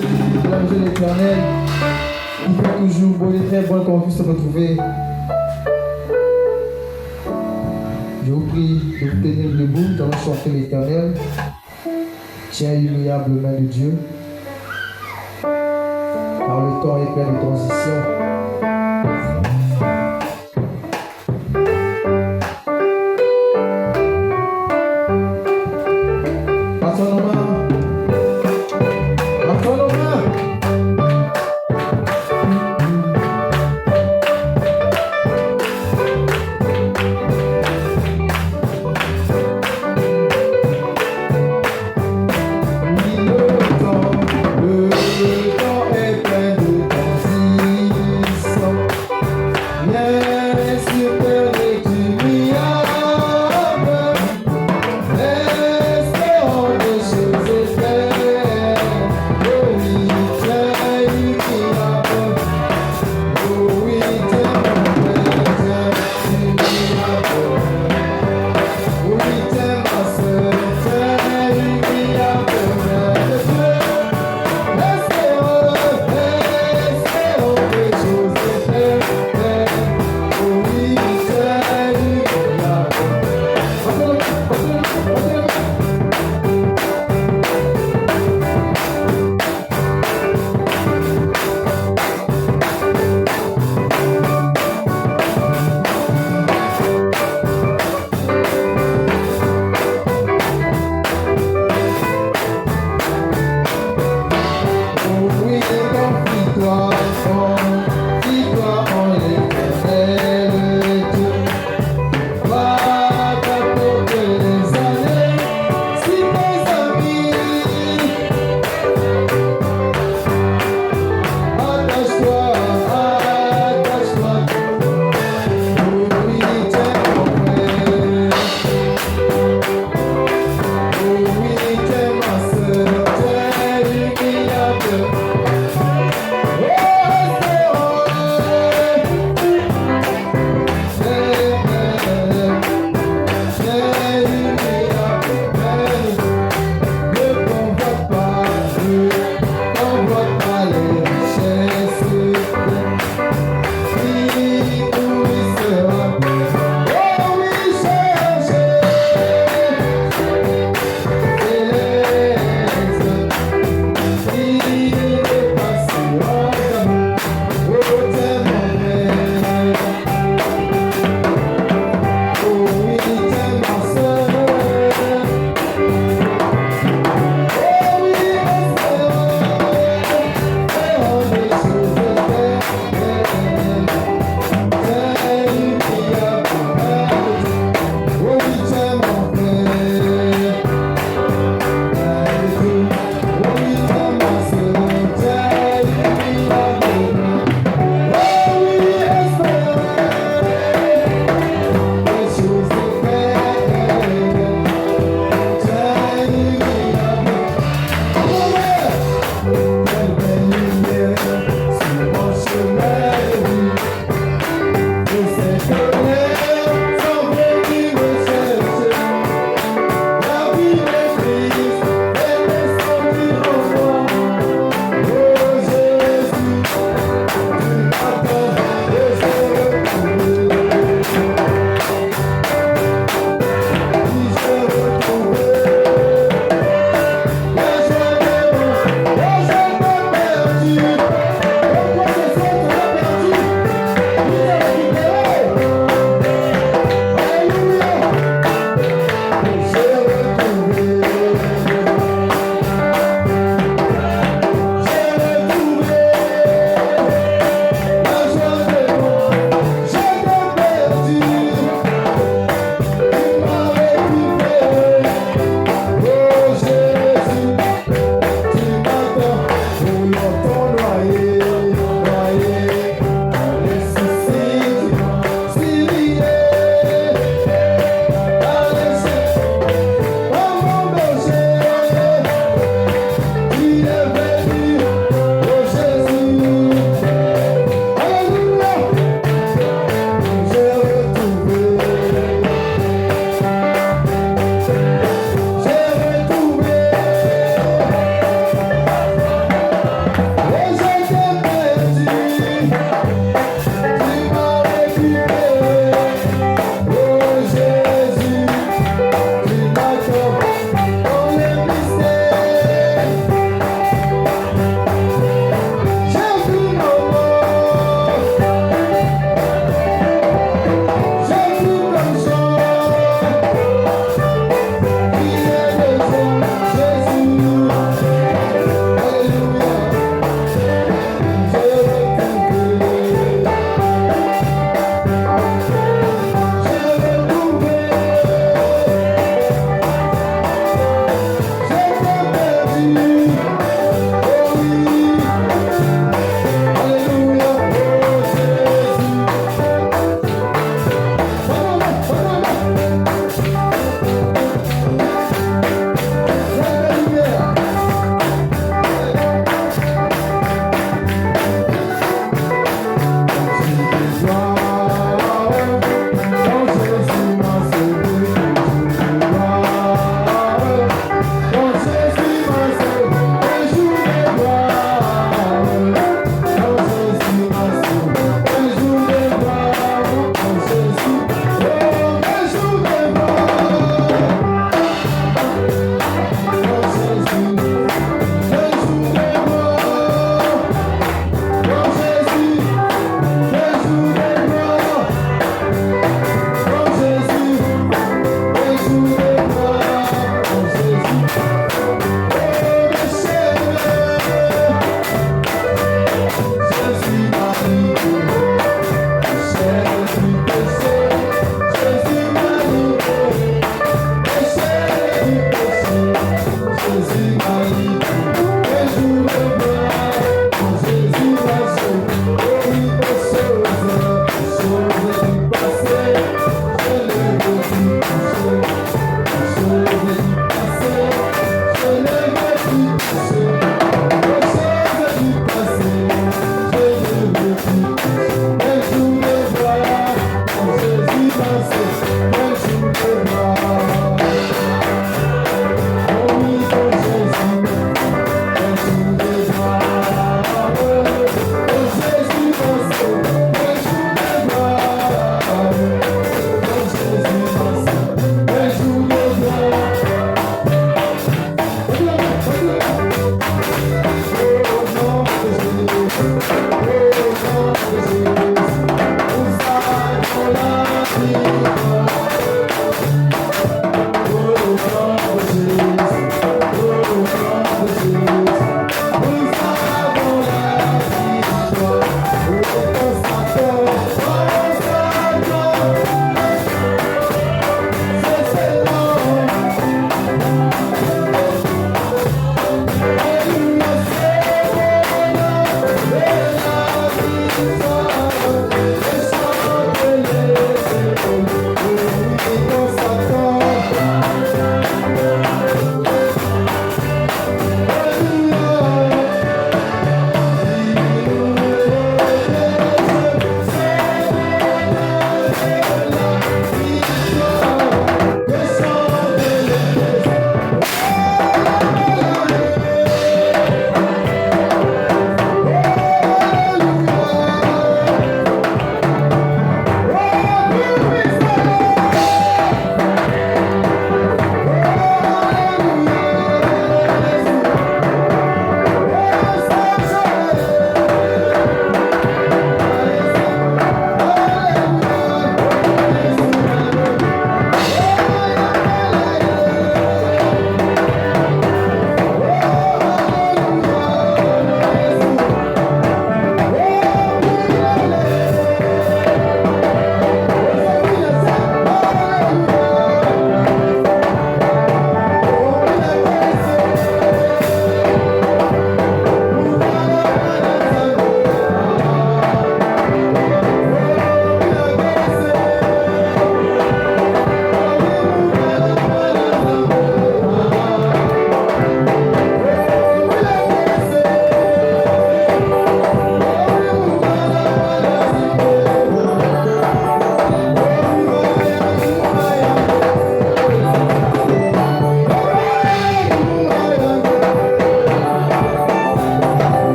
Dieu l'Éternel, il fait toujours beau et très bon qu'on puisse se retrouver. Je vous prie de vous tenir debout dans le chanter l'Éternel. Tiens l'immuable main de Dieu. Car le temps est plein de transition. Passons nos mains. Passons nos mains. Le temps est plein de transition.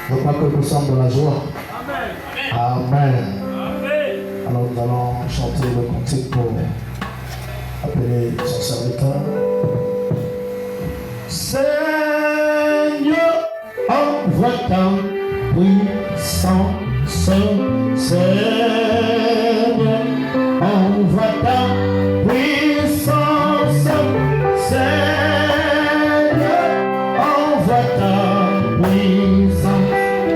Je crois que nous sommes dans la joie. Amen. Alors nous allons chanter le cantique pour appeler son serviteur. Seigneur, envoie ta puissance. Seigneur, envoie ta puissance. Seigneur, envoie ta puissance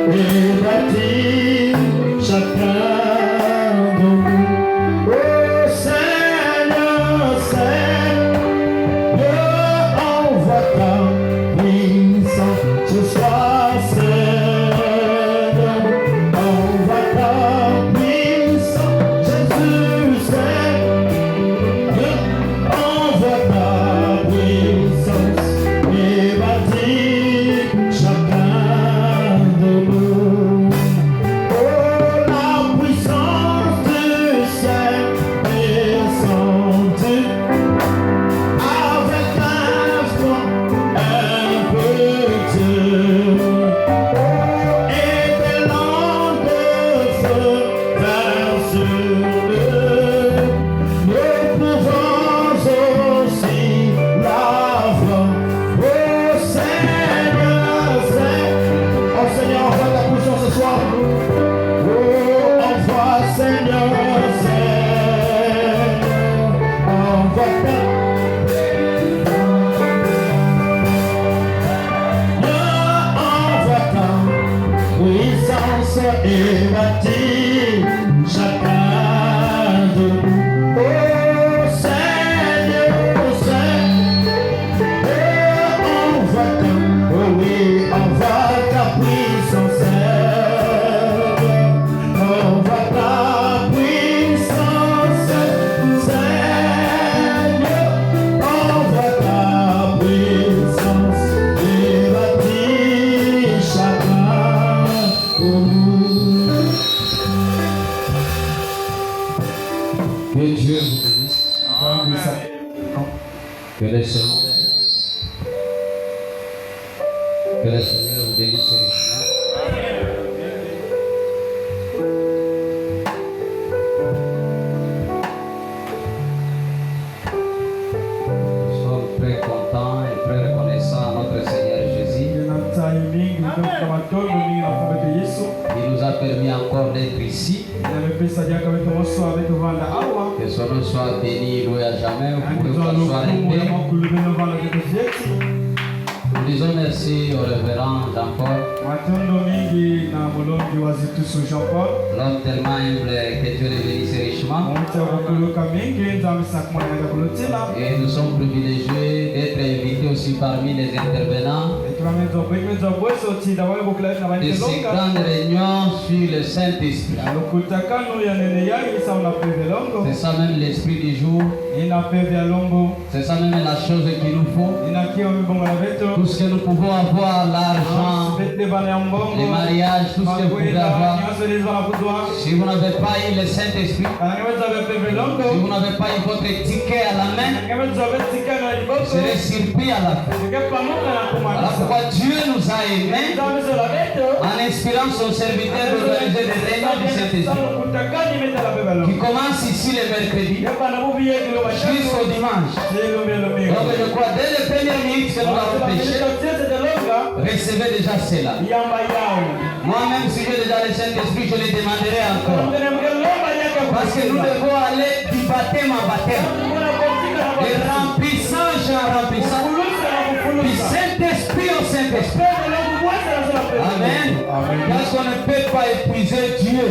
et bâtis chacun de nous. Oh Seigneur, Seigneur, envoie ta puissance ce soir, Seigneur, envoie ta puissance, Jésus, Seigneur, envoie ta puissance et bâtis chacun de nous. Oh, la puissance du ciel descendue avec un froid impétueux et des langues de feu vers sur eux. Nous pouvons aussi la voir. Oh Seigneur, Seigneur, oh Seigneur, envoie ta puissance ce soir. Oh, envoie Seigneur, Seigneur, envoie ta puissance et bâtis chacun de nous. Oh Seigneur, Seigneur, envoie ta, oh oui, envoie ta puissance, Seigneur, envoie ta puissance, Seigneur, envoie ta puissance et bâtis chacun de nous. Que Dieu vous bénisse. Que le Seigneur vous bénisse richement. Nous sommes très contents et très reconnaissants à notre Seigneur Jésus. Il nous a permis encore d'être ici. Que son nom soit béni, loué à jamais. Vous pouvez vous asseoir en paix. Nous disons merci au révérend Jean-Paul, l'homme tellement humble que Dieu le bénisse richement. Et nous sommes privilégiés d'être invités aussi parmi les intervenants de ces grandes réunions sur le Saint-Esprit. C'est ça même l'esprit du jour. C'est ça même la chose qu'il nous faut. Tout ce que nous pouvons avoir, l'argent, les mariages, tout ce que vous pouvez avoir. Si vous n'avez pas eu le Saint-Esprit, si vous n'avez pas eu votre ticket à la main, vous serez surpris à la fin. Voilà pourquoi Dieu nous a aimés en inspirant son serviteur d'organiser des réunions du Saint-Esprit qui commencent ici le mercredi jusqu'au dimanche. Donc je crois dès les premières minutes que nous avons péché, recevez déjà cela. Moi-même, si j'ai déjà le Saint-Esprit, je le demanderai encore. Parce que nous devons aller du baptême en baptême, de remplissage en remplissage, du Saint-Esprit au Saint-Esprit. Amen. Parce qu'on ne peut pas épuiser Dieu.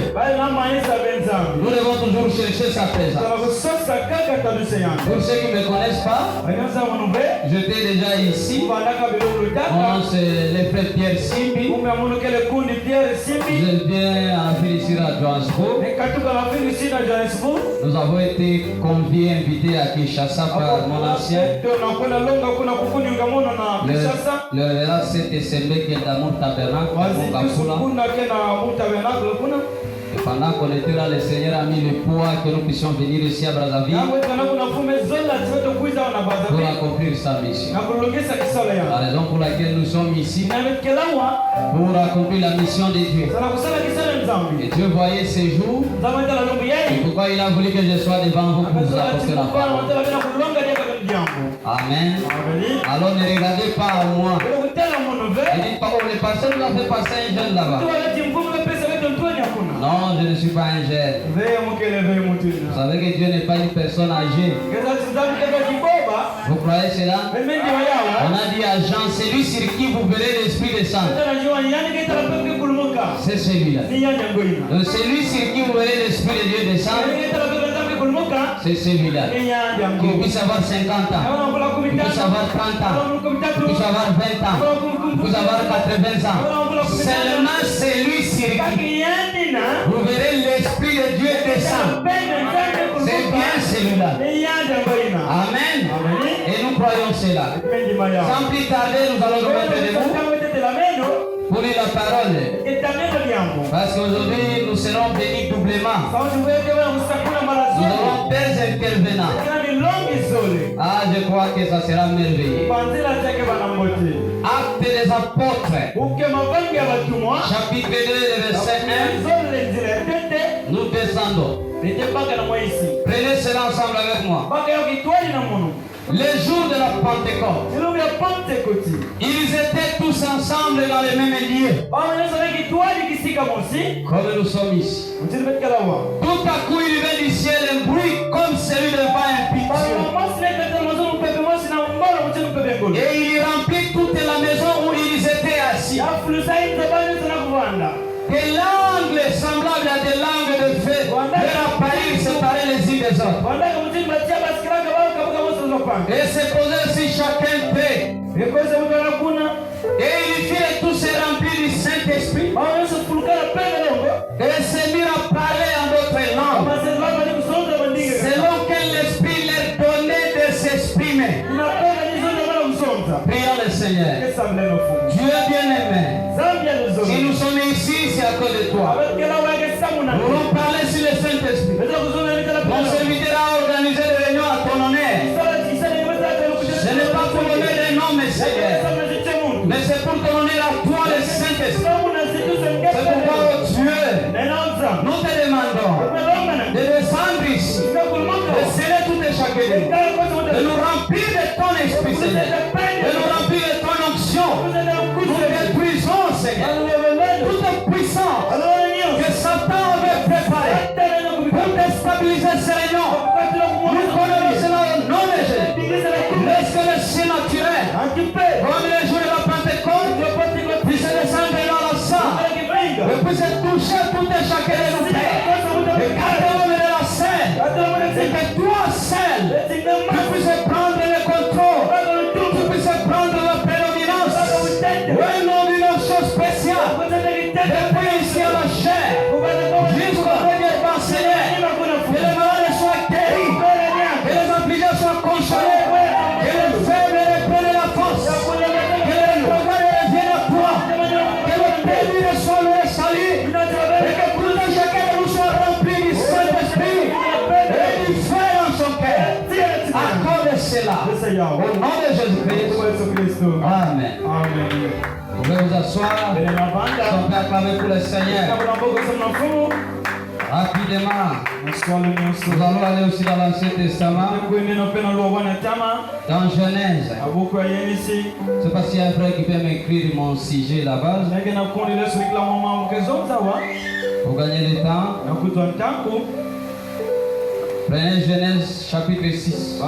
Nous devons toujours chercher sa présence. Pour ceux qui ne me connaissent pas, j'étais déjà ici. Mon nom c'est le frère Pierre Simbi. Je viens à la ici à Johannesburg. Nous avons été conviés, invités à Kinshasa par mon ancien. Le révérend s'est SMB qui est dans mon tabernacle. Et pendant qu'on était là, le Seigneur a mis le poids que nous puissions venir ici à Brazzaville pour accomplir sa mission. La raison pour laquelle nous sommes ici, pour accomplir la mission de Dieu. Et Dieu voyait ces jours, et pourquoi il a voulu que je sois devant vous pour vous apporter la parole. Amen. Alors ne regardez pas à moi. Ne dites pas, oh, le pasteur nous a fait passer un jeune là-bas. Non, je ne suis pas un jeune. Vous savez que Dieu n'est pas une personne âgée. Vous croyez cela? On a dit à Jean, celui sur qui vous verrez l'Esprit descendre. C'est celui-là. Donc celui sur qui vous verrez l'Esprit de Dieu descendre, c'est celui-là. Qui puisse avoir 50 ans, qui puisse avoir 30 ans, qui puisse avoir 20 ans, qui puisse avoir 80 ans. Seulement celui sur qui vous verrez l'Esprit de Dieu descendre. C'est bien celui-là. Amen. Et nous croyons cela. Sans plus tarder, nous allons nous mettre debout pour lire la parole. Parce qu'aujourd'hui, nous serons bénis doublement. Nous aurons des intervenants. Ah, je crois que ça sera merveilleux. Actes des apôtres, chapitre 2, verset 1. Nous descendons. Prenez cela ensemble avec moi. Le jour de la Pentecôte, ils étaient tous ensemble dans le même lieu. Comme nous sommes ici. Tout à coup, il vint du ciel un bruit comme celui de vent impétueux. Et il remplit toute la maison où ils étaient assis. Des langues semblables à des langues de feu leur apparurent séparées les unes des autres. Et se posaient sur chacun paix. Et ils firent tous se remplir du Saint-Esprit. Et se mirent à parler en d'autres langues, selon que l'Esprit leur donnait de s'exprimer. Prions le Seigneur. Dieu bien-aimé, si nous sommes ici, c'est à cause de toi. Nous voulons parler sur le Saint-Esprit. Mon serviteur a organisé des réunions à ton honneur. Ce n'est pas pour donner des noms, mes seigneurs, mais c'est pour te donner à toi le Saint-Esprit. C'est pourquoi, oh Dieu, nous te demandons de descendre ici, de sceller tout et chacun de nous, de nous remplir de ton esprit, Seigneur, de nous remplir de ton onction. Nous détruisons, Seigneur, toute puissance que Satan avait préparée pour déstabiliser ces réunions. Nous connaissons cela au nom de Jésus. Laisse que le ciel naturel, comme les jours de la Pentecôte, puisse descendre dans la salle et puisse toucher tout et chacun de nous, Père. Et gardez-nous de la scène, et que toi seul, tu puisses prendre le contrôle, tu puisses prendre la prédominance. Oui, non, d'une chose spéciale, depuis ici à la chair, jusqu'au dernier temps, Seigneur, que les malades soient guéris, que les affligés soient consolés, que les faibles reprennent la force, que les regards reviennent à toi, que le pénis soit le salut, et que tout un chacun de nous soit rempli du Saint-Esprit et du feu dans son cœur. Accorde cela au nom de Jésus-Christ. Amen. Vous pouvez vous asseoir. On peut acclamer pour le Seigneur. Rapidement, nous allons aller aussi dans l'Ancien Testament, dans Genèse. Je ne sais pas s'il y a un frère qui peut m'écrire mon sujet là-bas. Pour gagner du temps. Prenez Genèse chapitre 6.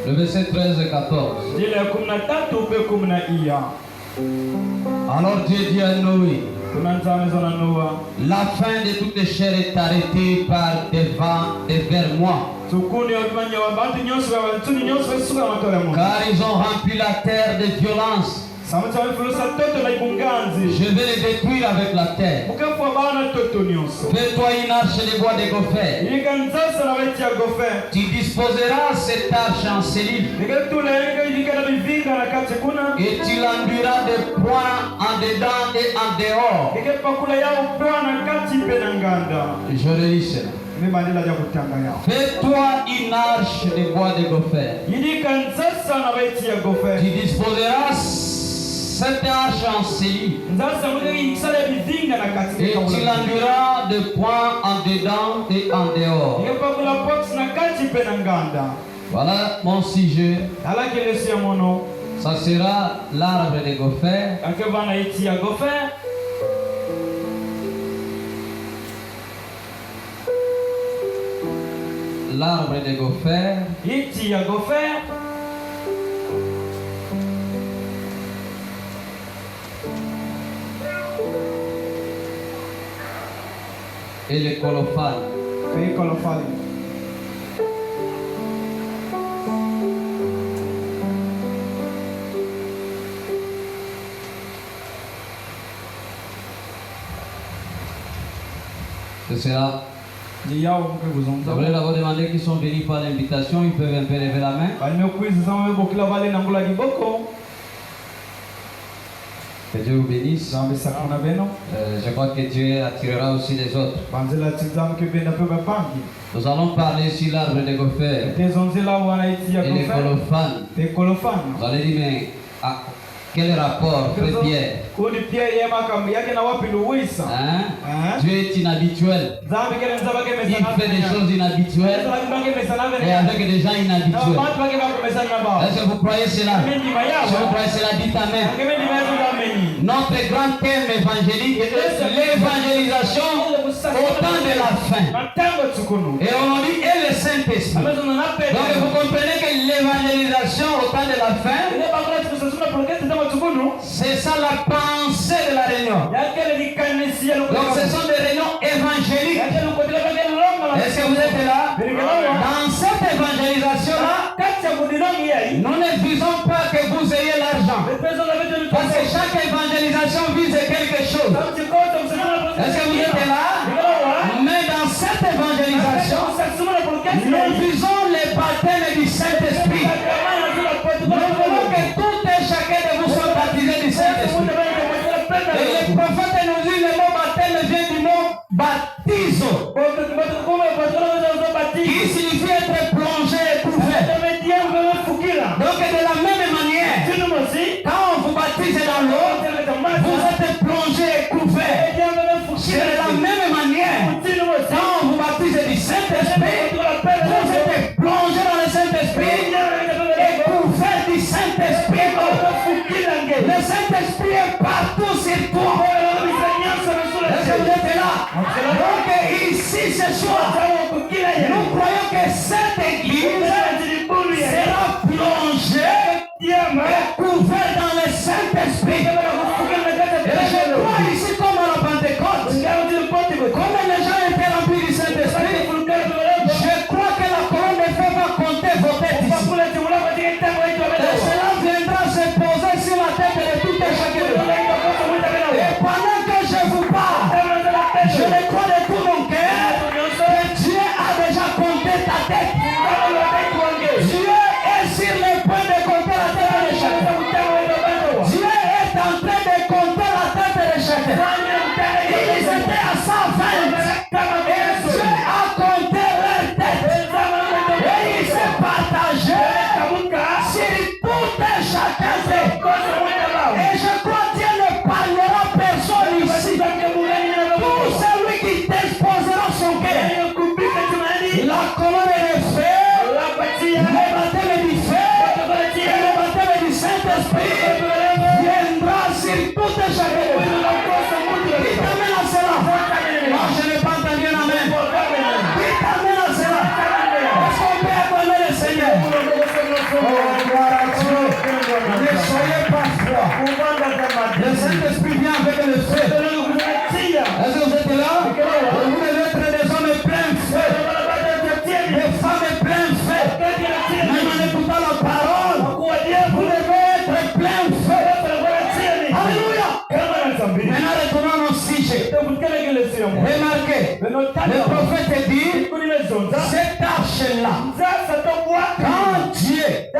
Le verset 13 et 14. Alors Dieu dit à Noé, la fin de toutes les chairs est arrêtée par des vents vers moi. Car ils ont rempli la terre de violence. Je vais les détruire avec la terre. Fais-toi une arche de bois de gopher. Tu disposeras cette arche en cellule. Et tu l'enduiras de points en dedans et en dehors. Je relis cela. Fais-toi une arche de bois de gopher. Tu disposeras cette arche en cellule. Et tu l'enduiras de points en dedans et en dehors. Voilà mon sujet. Ça sera l'arbre de gopher. L'arbre de gopher. Et le colophane. Ce sera. J'aimerais leur demander qui sont venus par l'invitation, ils peuvent un peu lever la main. Que Dieu vous bénisse. Je crois que Dieu attirera aussi les autres. Nous allons parler sur l'arbre de gopher et les colophanes. Vous allez dire, mais quel rapport, frère Pierre? Dieu est inhabituel. Il fait des choses inhabituelles et avec des gens inhabituels. Est-ce que vous croyez cela? Si vous croyez cela, dites Amen. Notre grand thème évangélique est l'évangélisation au temps de la fin. Et on dit et le Saint-Esprit. Donc vous comprenez que l'évangélisation au temps de la fin, c'est ça la pensée de la réunion. Donc ce sont des réunions évangéliques. Est-ce que vous êtes là? Dans cette évangélisation-là, nous ne visons pas que vous ayez l'argent. Parce que chaque évangélisation vise quelque chose. Est-ce que vous êtes là? Mais dans cette évangélisation, nous visons les baptêmes du Saint-Esprit. Nous voulons que tout et chacun de vous soit baptisé du Saint-Esprit. Et le prophète nous dit le mot baptême vient du mot baptizo, qui signifie être plongé et éprouvé. Donc de la même manière, quand on vous baptise dans l'eau, vous êtes plongé et éprouvé. C'est de la même manière, quand on vous baptise du Saint-Esprit, vous êtes plongé dans le Saint-Esprit et éprouvé du Saint-Esprit. Le Saint-Esprit est partout sur toi. Est-ce que vous êtes là? Donc ici ce soir, nous croyons que cette église sera plongée et couverte dans le Saint-Esprit. Et je crois ici comme à la Pentecôte, comme les gens étaient remplis du Saint-Esprit, je crois que la colonne de feu va compter vos têtes ici. Et cela viendra se poser sur la tête de tout et chacun de vous. Et pendant que je vous parle, je le crois de tout mon cœur que Dieu a déjà compté ta tête. Dieu est sur le point de compter la tête de chacun. Dieu est en train de compter la tête de chacun. Ils étaient à 120. Et Dieu a compté leur tête. Et il s'est partagé sur tout et chacun d'eux. Et je crois que Dieu ne parlera personne ici. Pour celui qui disposera son cœur. La colonne de feu, le baptême du feu et le baptême du Saint-Esprit viendra sur tout et chacun. Dites Amen à cela. Non, je n'ai pas entendu un Amen. Dites Amen à cela. Est-ce qu'on peut acclamer le Seigneur? Oh, gloire à Dieu. Ne soyez pas froid. Le Saint-Esprit vient avec le feu. Est-ce que vous êtes là? Vous devez être des hommes pleins feu. Des femmes pleines feu. Même en écoutant la parole, vous devez être plein feu. Remarquez, le prophète dit, cette arche-là, quand Dieu a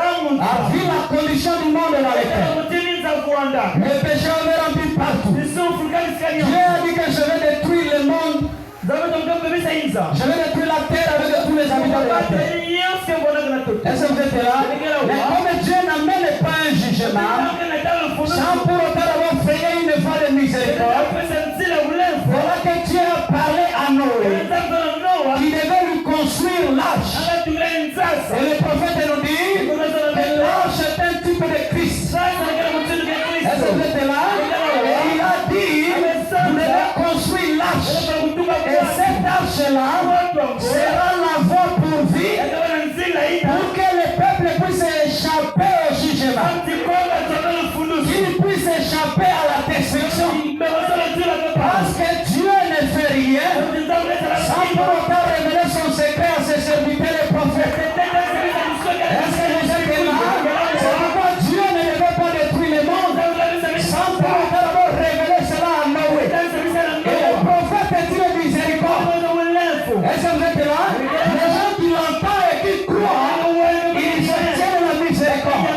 vu la condition du monde dans lequel le péché avait rempli partout, Dieu a dit que je vais détruire le monde. Je vais détruire la terre avec tous les habitants de la terre. Est-ce que vous êtes là? Mais comme Dieu n'amène pas un jugement, sans pour autant avoir fait une voie de miséricorde, voilà que Dieu a parlé à Noé, qui devait lui construire l'arche. Et le prophète nous dit que l'arche est un type de Christ. Est-ce que vous êtes là? Et il a dit, vous devez construire l'arche. Et cette arche-là sera la voie pour vie, pour que le peuple puisse échapper au jugement, qu'il puisse échapper à la destruction. Parce que Dieu ne fait rien sans pour autant révéler son secret à ses serviteurs les prophètes. Est-ce que vous êtes là? C'est pourquoi Dieu ne devait pas détruire le monde sans pour autant d'abord révéler cela à Noé. Et le prophète dit le miséricorde. Est-ce que vous êtes là? Les gens qui l'entendent et qui croient, ils se tiennent la miséricorde.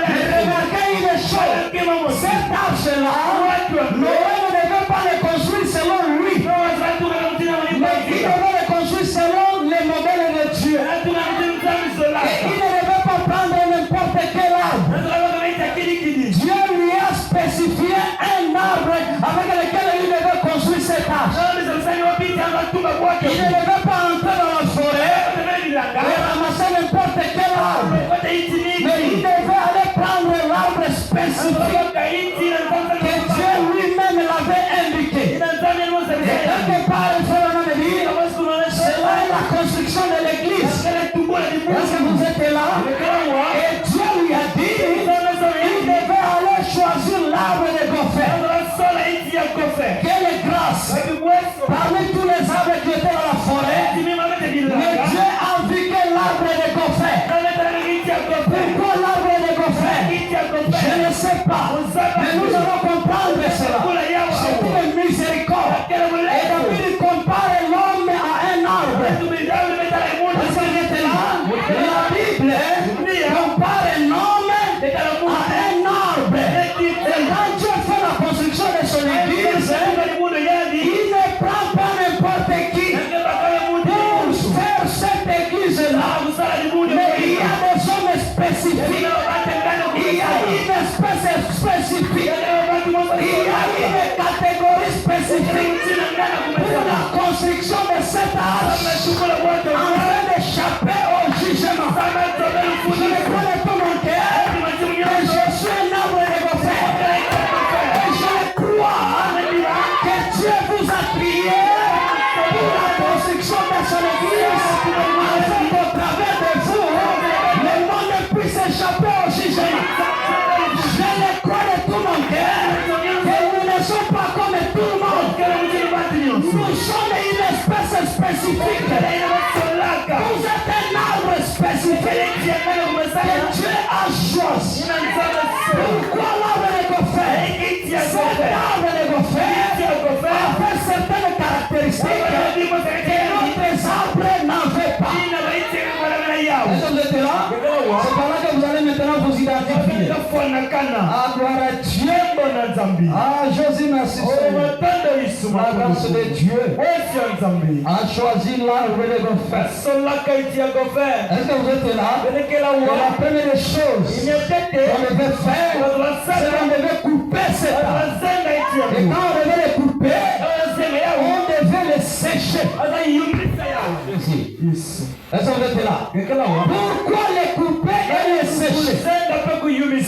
Mais remarquez une chose, cette arche-là, Noé ne devait pas le construire selon lui, mais il devait le construire selon les modèles de Dieu. Et il ne devait pas prendre n'importe quel arbre. Dieu lui a spécifié un arbre avec lequel il devait construire cette arche. Il ne devait pas entrer dans la forêt et ramasser n'importe quel arbre. Mais il devait aller prendre l'arbre spécifique que Dieu lui-même l'avait indiqué. Et quelque part, il faut me dire, cela est la construction de l'église. Est-ce que vous êtes là? Et Dieu lui a dit, il devait aller choisir l'arbre de Gopher. Quelle grâce! Parmi tous les arbres qui étaient dans la forêt, mais Dieu a vu que l'arbre de Gopher. Pourquoi l'arbre de Gopher? Je ne sais pas. Mais nous allons comprendre cela. C'est une miséricorde. Et David compare l'homme à un arbre. Est-ce que vous êtes là? La Bible compare un homme à un arbre. Et quand Dieu fait la construction de son église, il ne prend pas n'importe qui pour faire cette église-là. Mais il y a des hommes spécifiques. Il y a une espèce spécifique. Il y a une catégorie spécifique pour la construction de cette arche afin d'échapper au jugement. Je ne connais pas mon cœur, mais je suis un arbre de Gopher. Et je crois que Dieu vous a crié pour la construction de son église afin qu'au travers de vous, le monde puisse échapper au jugement. Je le crois de tout mon cœur que nous ne sommes pas comme tout le monde. Nous sommes une espèce spécifique. Vous êtes un arbre spécifique que Dieu a choisi. Pourquoi l'arbre de Gopher? Cet arbre de Gopher a fait certaines caractéristiques que d'autres arbres n'avaient pas. Est-ce que vous êtes là? C'est par là que vous allez maintenant vous identifier. Ah, gloire à Dieu. Ah, Jésus, merci Seigneur. La grâce de Dieu a choisi l'arbre de Gopher. Est-ce que vous êtes là? Et la première chose qu'on devait faire, c'est qu'on devait couper cet arbre. Et quand on devait le couper, on devait le sécher. Est-ce que vous êtes là? Pourquoi le couper et le sécher?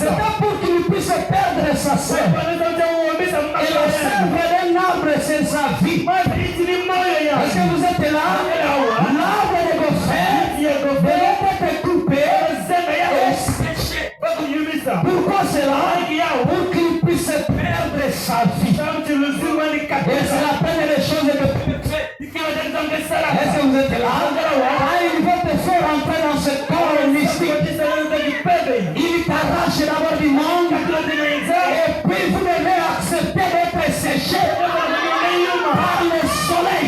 C'était pour qu'il puisse perdre sa sève. Et la sève d'un arbre, c'est sa vie. Est-ce que vous êtes là? L'arbre de Gopher devait être coupé et séché. Pourquoi cela? Pour qu'il puisse perdre sa vie. Et c'est la première chose que est-ce que vous êtes là? Il veut te faire entrer dans ce corps mystique. Il t'arrache d'abord du monde. Et puis vous devez accepter d'être séché par le soleil.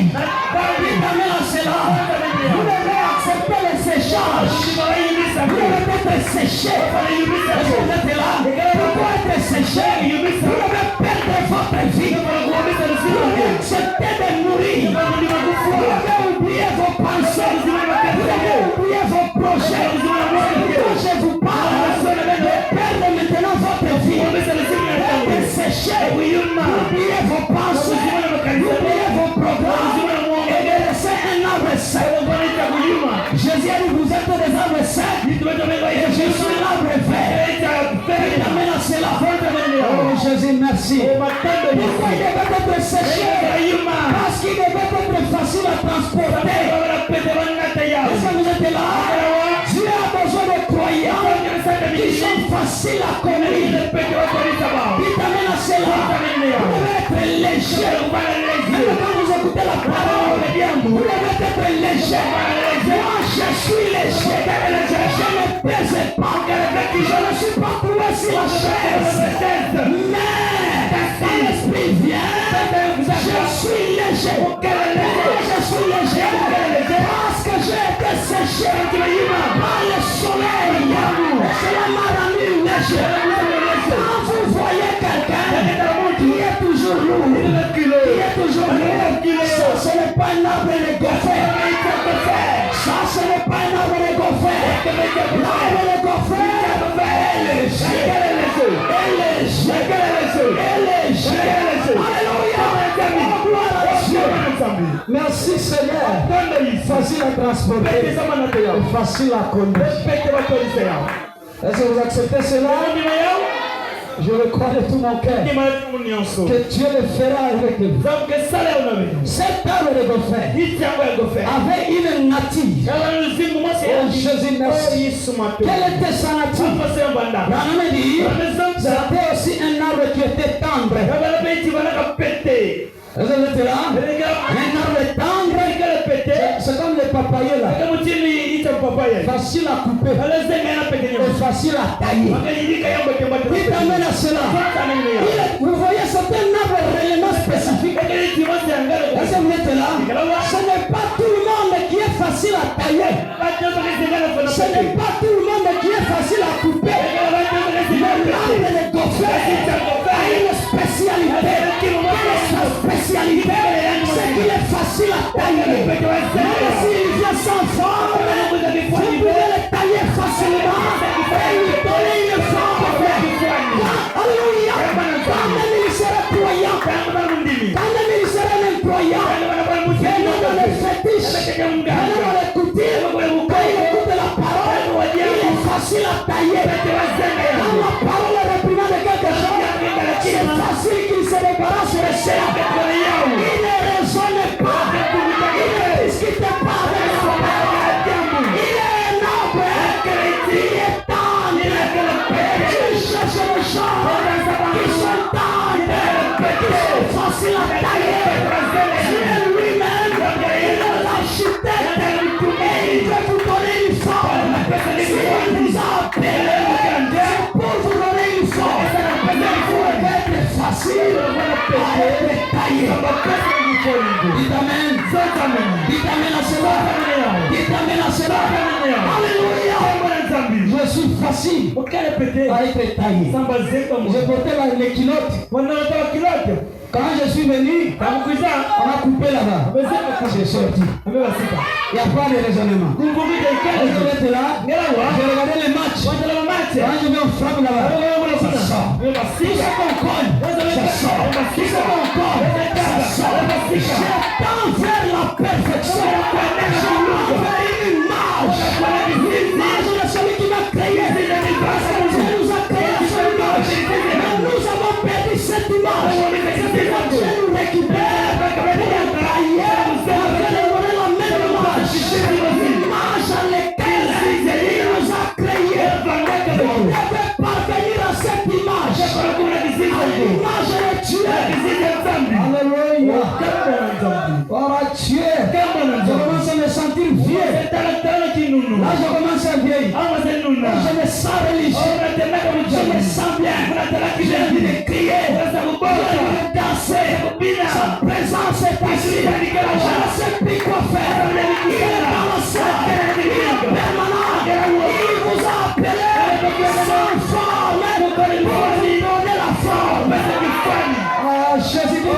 séché. Est-ce que vous êtes là? Pourquoi être séché? Vous devez perdre votre vie. Vous devez accepter de mourir. Vous devez oublier vos pensées. Vous devez oublier vos projets. Quand je vous parle de perdre maintenant votre vie, d'être séché, oubliez vos pensées, oubliez vos programmes et de laisser un arbre sec. Jésus a dit, vous êtes des arbres secs et je suis l'arbre vert. Il amène à cela. Oh Jésus, merci. Pourquoi il devait être séché? Parce qu'il devait être facile à transporter. Est-ce que vous êtes là? Dieu a besoin de croyants qui sont faciles à conduire. Il t'amène à cela. Vous devez être léger. Même quand vous écoutez la parole, vous devez être léger. Moi, je suis léger. Je ne pèse pas. Je ne suis pas trouvé sur la chaise. Mais quand l'esprit vient, je suis léger. Je suis léger parce que j'ai été séché par le soleil. Cela m'a rendu léger. Quand vous voyez quelqu'un qui est toujours lourd, ça ce n'est pas un arbre de goffé. Ça ce n'est pas un arbre de goffé. L'arbre de goffé est léger. Alléluia. Merci Seigneur. Facile à transporter, facile à conduire. Est-ce que vous acceptez cela? Je le crois de tout mon cœur que Dieu le fera avec vous. Cet arbre de goffé avait une nature. Oh Jésus, merci. Quelle était sa nature? Branham dit c'était aussi un arbre qui était tendre. Est-ce que vous êtes là? Un arbre tendre, c'est comme le papayer là. Facile à couper et facile à tailler. Il t'amène à cela. Vous voyez, c'est un arbre réellement spécifique. Est-ce que vous êtes là? Ce n'est pas tout le monde qui est facile à tailler. Ce n'est pas tout le monde qui est facile à couper. Mais l'arbre de goffé a une spécialité. Spécialité, c'est qu'il est facile à tailler. Même s'il vient sans forme, vous pouvez le tailler facilement et lui donner une forme. Alléluia. Quand le ministère est croyant, quand le ministère est croyant, venez dans les fétiches, venez dans les coutumes, quand il écoute la parole, il est facile à tailler. Quand la parole est réprimée de quelque chose, c'est facile qu'il se débarrasse de ça. Il ne raisonne pas. Il ne discute pas avec la parole. Il est un arbre. Il est tendre. Il cherche les gens qui sont tendres, qui sont faciles à tailler. Dieu lui-même, il est l'architecte et il veut vous donner une forme. Si on vous a appelé, c'est pour vous donner une forme. Vous devez être facile à être taillé. Dites Amen. Dites Amen à cela. Dites Amen à cela. Alléluia. Je suis facile à être taillé. J'ai porté les culottes. Quand je suis venu, on a coupé là-bas. J'ai sorti. Il n'y a pas de raisonnement. Quand je vais là, j'ai regardé les matchs. Quand je vais en frappe là-bas, ça sort. Tout ce qu'on colle, ça sort. Tout ce qu'on colle, ça sort. Je tends vers la perfection. Je vers une image de celui qui m'a créé. Parce que Dieu nous a créé à son image. Mais nous avons perdu cette image. Cette image, Dieu nous récupère pour la tailler, pour donner la même image. L'image à laquelle il nous a créé. Vous devez parvenir à cette image. L'image de Dieu. Alléluia. Oh Dieu. Je commence à me sentir vieux. Là, je commence à vieillir. Je me sens religieux. Je me sens bien. J'ai envie de crier. J'ai envie de danser. Sa présence est ici. Je ne sais plus quoi faire. Il est dans la salle. Il est permanent. Il vous a appelé. Jésus dit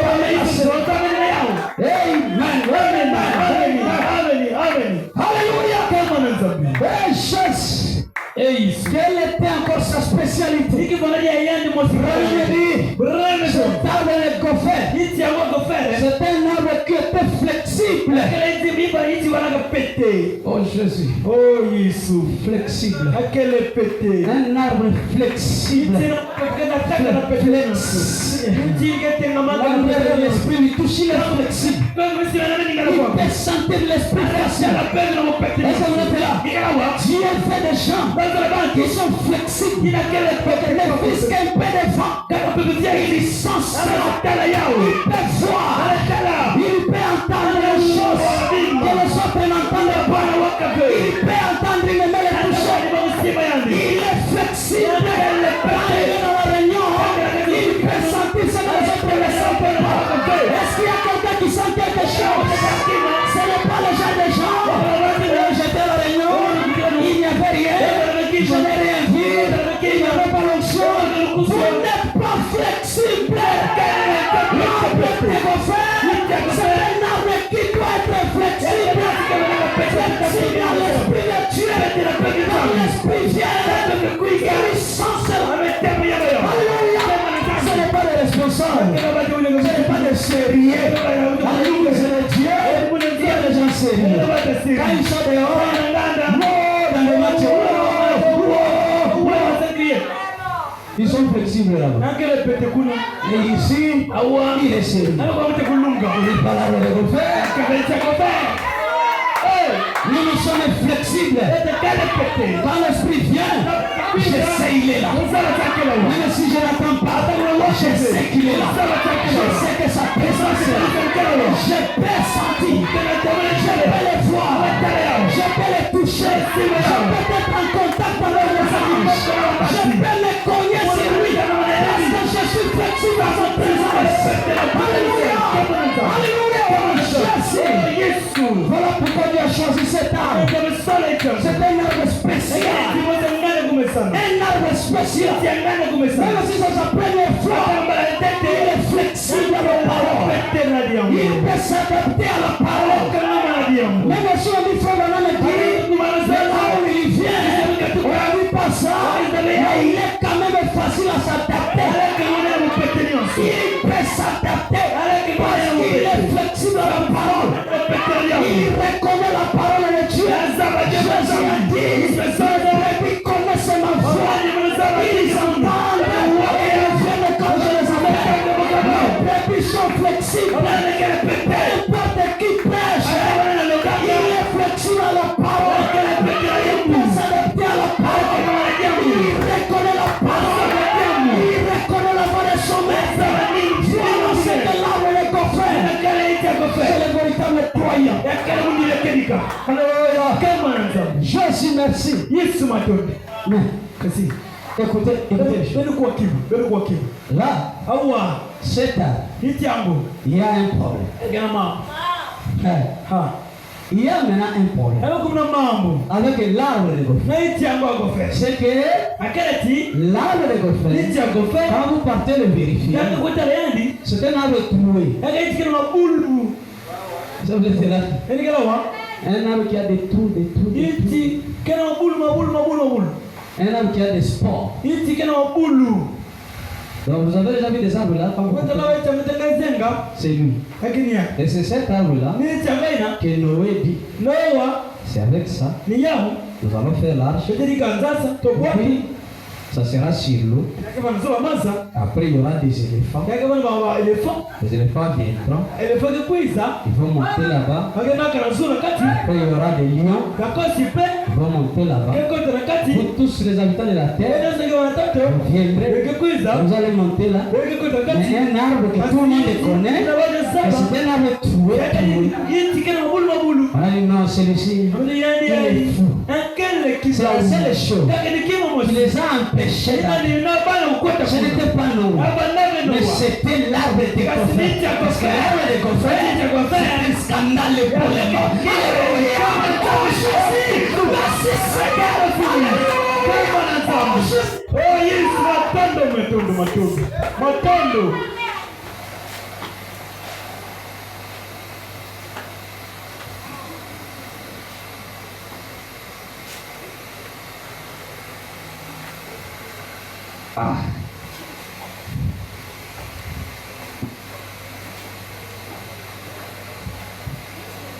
Amen. Alléluia. Quelle était encore sa spécialité? C'est un arbre qui était flexible. Oh Jésus. Oh Jésus. Flexible. Un arbre flexible. L'esprit lui touche, il est flexible. Il peut sentir l'esprit facile. Dieu fait des gens qui sont flexibles. Les fils qu'un peu de vent, il sent ça. Il peut voir. Il peut entendre les choses que les autres n'entendent pas. Il peut entendre les mêmes toucher. Il est flexible. Quand il est dans la réunion, il peut sentir ce que les autres ne sentent pas. Est-ce qu'il y a quelqu'un qui sent quelque chose? Ce n'est pas le genre de gens. J'étais à la réunion, il n'y avait rien. Je n'ai rien vu. Il n'y avait pas l'onction. Vous n'êtes pas flexible. L'arbre que vous faites, c'est un arbre qui doit être flexible. Flexible dans l'esprit de Dieu. Quand l'esprit vient, il sent cela. Alléluia. Ce n'est pas des responsables. Ce n'est pas des sérieux. Alléluia, c'est le Dieu. Il y a des gens sérieux. Quand ils sont dehors, dans les matchs, ils sont flexibles là-bas. Et ici, il est sérieux. Il parle de nous sommes flexibles. Quand l'esprit vient, je sais il est là. Même si je n'attends pas, je sais qu'il est là. Je sais que sa présence est là. Je peux sentir. Je peux les voir. Je peux les toucher. Je peux être en contact avec les anges. Je peux les connaître sur lui. Parce que je suis flexible dans sa présence. Alléluia. Alléluia. Voilà pourquoi Dieu a choisi cet arbre. C'est un arbre spécial. Un arbre spécial. Même si c'est sa première fois, il est flexible à la parole. Il peut s'adapter à la parole. Même si on dit frère Branham dit, de là où il vient, on a vu pas ça, mais il est quand même facile à s'adapter. Il peut s'adapter parce qu'il est flexible à la parole. Il reconnaît la parole de Dieu. Jésus a dit, ils connaissent ma voix. Ils entendent et ils viennent quand je les appelle. Les brebis sont flexibles. N'importe qui prêche, il est flexible à la parole. Il peut s'adapter à la parole. Il reconnaît la parole. Il reconnaît la voix de son maître. Voilà ce que l'arbre est coffret. C'est le véritable croyant. Jésus, merci. Merci. Écoutez, là, c'est il y a un problème. Il y a maintenant un problème avec l'arbre de Gofret. C'est que l'arbre de Gofret, quand vous partez le vérifier, c'est un arbre troué. Ça vous êtes là? Un arbre qui a des trous, un arbre qui a des spores. Donc vous avez déjà vu des arbres là? C'est lui. Et c'est cet arbre là que Noé dit. C'est avec ça nous allons faire l'arche. Puis ça sera sur l'eau. Après il y aura des éléphants. Les éléphants viendront. Ils vont monter là-bas. Après il y aura des lions. Ils vont monter là-bas. Vous tous les habitants de la terre, vous viendrez. Vous allez monter là. Mais un arbre que tout le monde connaît, c'est un arbre troué. On a dit non, celui-ci, il est fou. C'est la seule chose qui les a empêchés. Ce n'était pas nous, mais c'était l'arbre de Gofret. Parce que l'arbre de Gofret, c'est un scandale pour les morts.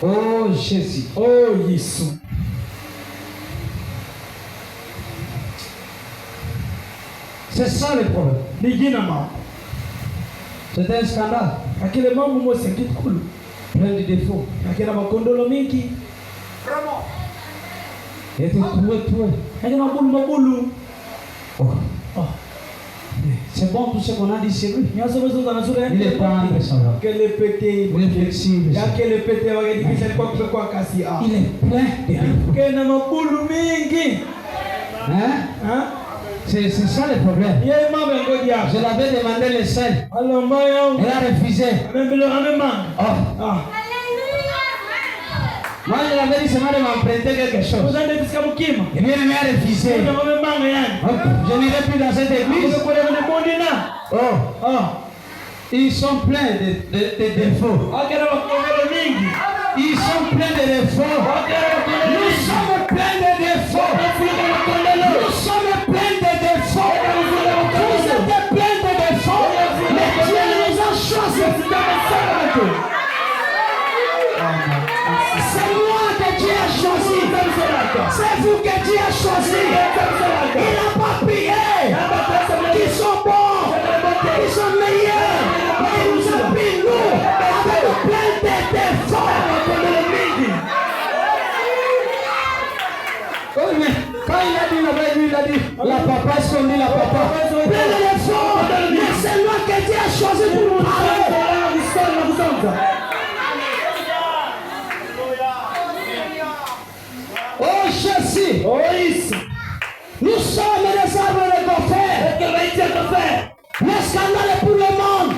Oh Jésus. Oh Yesu. C'est ça le problème. Ligina ma. C'est un scandale. Akile mambo mosi kitkulu. Plein de défauts. Akile makondolo mingi. Vraiment. Et tu trouves. Akile mabulu. Oh. C'est bon tout ce qu'on a dit sur lui. Il est tendre, ça va. Il est flexible. Il est plein de défauts. Hein? C'est ça le problème. Je l'avais demandé le sel. Elle a refusé. Oh. Moi, je l'avais dit seulement de m'emprunter quelque chose. Et bien, il m'a refusé. Je n'irai plus dans cette église. Oh. Ils sont pleins de défauts. Ils sont pleins de défauts. Nous sommes pleins de défauts. Nous sommes pleins de défauts. Vous êtes pleins de défauts. Mais Dieu nous a choisis. C'est moi que Dieu a choisi. C'est vous que Dieu a choisi. Il n'a pas prié. Ils sont bons. Ils sont meilleurs. Il nous a pris nous avec plein de défauts. Oh, mais quand il a dit la papa, est-ce qu'on dit la papa? Plein de défauts. Mais c'est moi que Dieu a choisi pour nous parler. Oh Jésus, oh ici, nous sommes les arbres de Gopher. Le scandale pour le monde,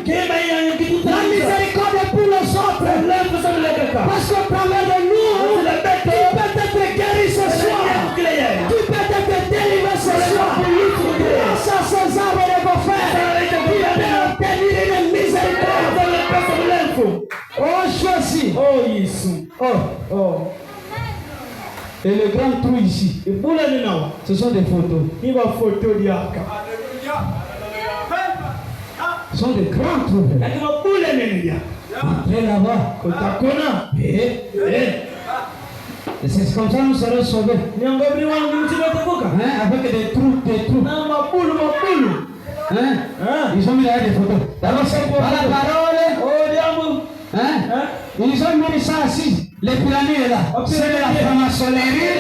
la miséricorde pour les autres. Parce qu'au travers de nous, tu peux être guéri ce soir. Tu peux être délivré ce soir. Grâce à ces arbres de Gopher, tu peux obtenir une miséricorde. Oh Jésus, oh Jésus, oh. Et le grand trou ici, ce sont des photos. Ce sont des grands trous. Entrez là-bas. Et c'est comme ça que nous serons sauvés. Avec des trous. Ils ont mis là des photos. D'abord, c'est pour la parole. Ils ont mis ça assis. Les pyramides là, c'est de la franc-maçonnerie.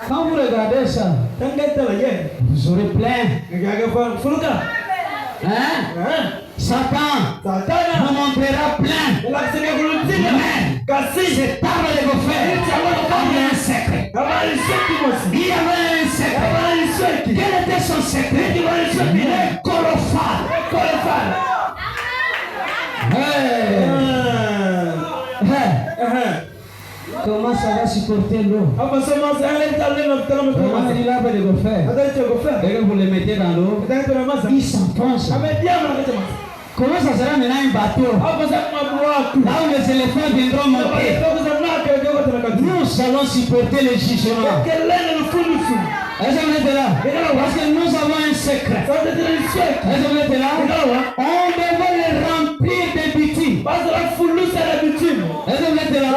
Quand vous regardez ça, vous aurez plein. Satan vous montrera plein. Mais cet arbre de Gopher avait un secret. Il y avait un secret. Quel était son secret? Le colophane. Comment ça va supporter l'eau? Comment il l'arbre de Gopher? Et vous le mettez dans l'eau, il s'enfonce. Comment ça sera maintenant un bateau? Là où les éléphants viendront monter. Nous allons supporter le jugement. Est-ce que vous êtes là? Parce que nous avons un secret. Est-ce que vous êtes là? On devait le remplir de bitume. Est-ce que vous êtes là?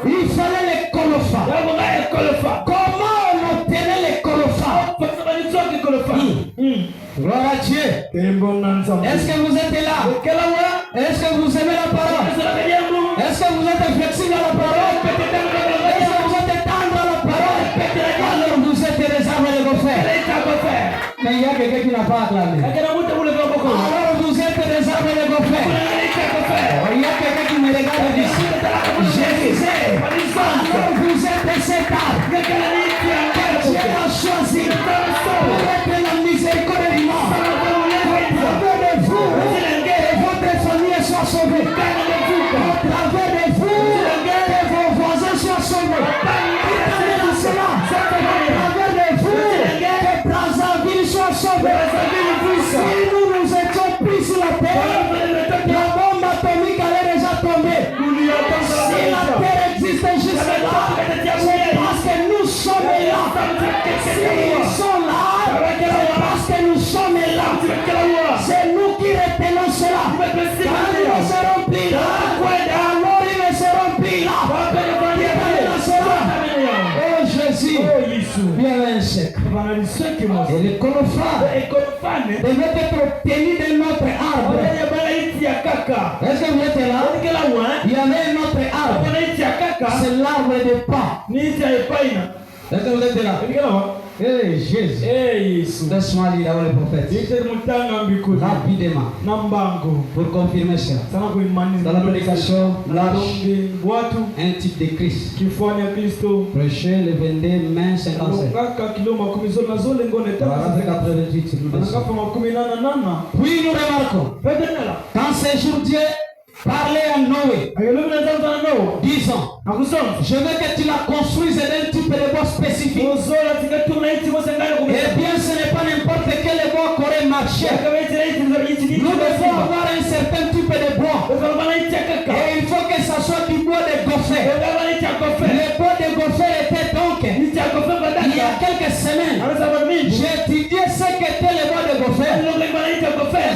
Il fallait les colophares. Comment on obtenait les colophares? Gloire à Dieu. Est-ce que vous êtes là? Est-ce que vous aimez la parole? Est-ce que vous êtes flexible à la parole? Est-ce que vous êtes tendre à la parole? Alors vous êtes des arbres de Gopher. Mais il y a quelqu'un qui n'a pas acclamé. Alors vous êtes des arbres de Gopher. Il y a quelqu'un qui me regarde d'ici. Je disais, alors vous êtes cet arbre que Dieu a choisi pour être la miséricorde du monde. Au travers de vous, que votre famille soit sauvée. Au travers de vous, que vos voisins soient sauvés. Au travers de vous, que Brazzaville soit sauvé. Si nous nous étions pris sur la terre, la bombe atomique allait déjà tomber. Si la terre existe jusque là, c'est parce que nous sommes C'est nous qui retenons cela. Quand ils seront pris là, alors ils seront pris là. Oh Jésus, bien un chèque. Et le colophane devait être obtenu de notre arbre. Est-ce que vous êtes là? Il y avait un autre arbre. C'est l'arbre de pain. Est-ce que vous êtes là? Hey Jésus. Laisse-moi lire le prophète. Rapidement. Pour confirmer cela. Dans la prédication, l'arche, un type de Christ. Prêché le 22 mai 57. Puis nous remarquons, quand ces jours Dieu parlait à Noé, disant, je veux que tu la construises d'un type de bois spécifique. Eh bien, ce n'est pas n'importe quel bois qui aurait marché. Nous devons avoir un certain type de bois. Et il faut que ça soit du bois de gopher. Le bois de gopher était donc, il y a quelques semaines, j'ai étudié ce qu'était le bois de gopher.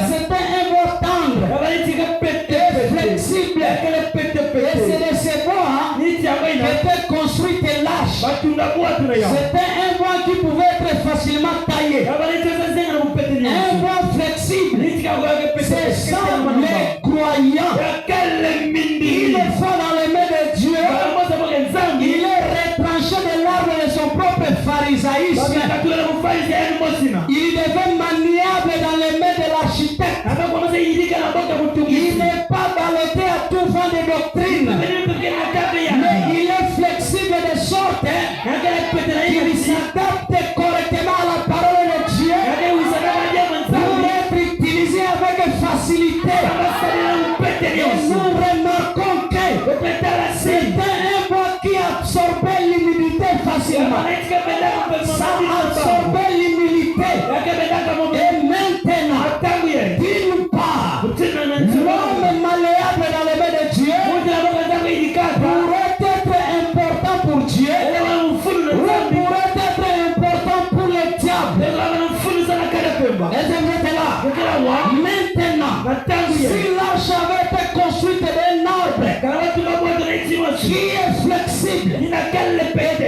C'était un bois tendre, flexible. Et c'est de ce bois qu'était construite l'arche. C'était un bois qui pouvait être facilement taillé. Un bois flexible. C'est ça les croyants. Il est fort dans les mains de Dieu. Il est retranché de l'arbre de son propre pharisaïsme. Il devient maniable dans les mains de l'architecte. Il n'est pas ballotté à tout vent de doctrine. Mais il est flexible de sorte qu'il s'adapte correctement à la parole de Dieu pour être utilisé avec facilité. Et nous remarquons que c'était un bois qui absorbait l'humidité facilement. Ça absorbait l'humidité. Et maintenant, d'une part, l'homme malléable dans les mains de Dieu pourrait être important pour Dieu ou pourrait être important pour le diable. Est-ce que vous êtes là? Maintenant, si l'arche avait été construite d'un arbre qui est flexible,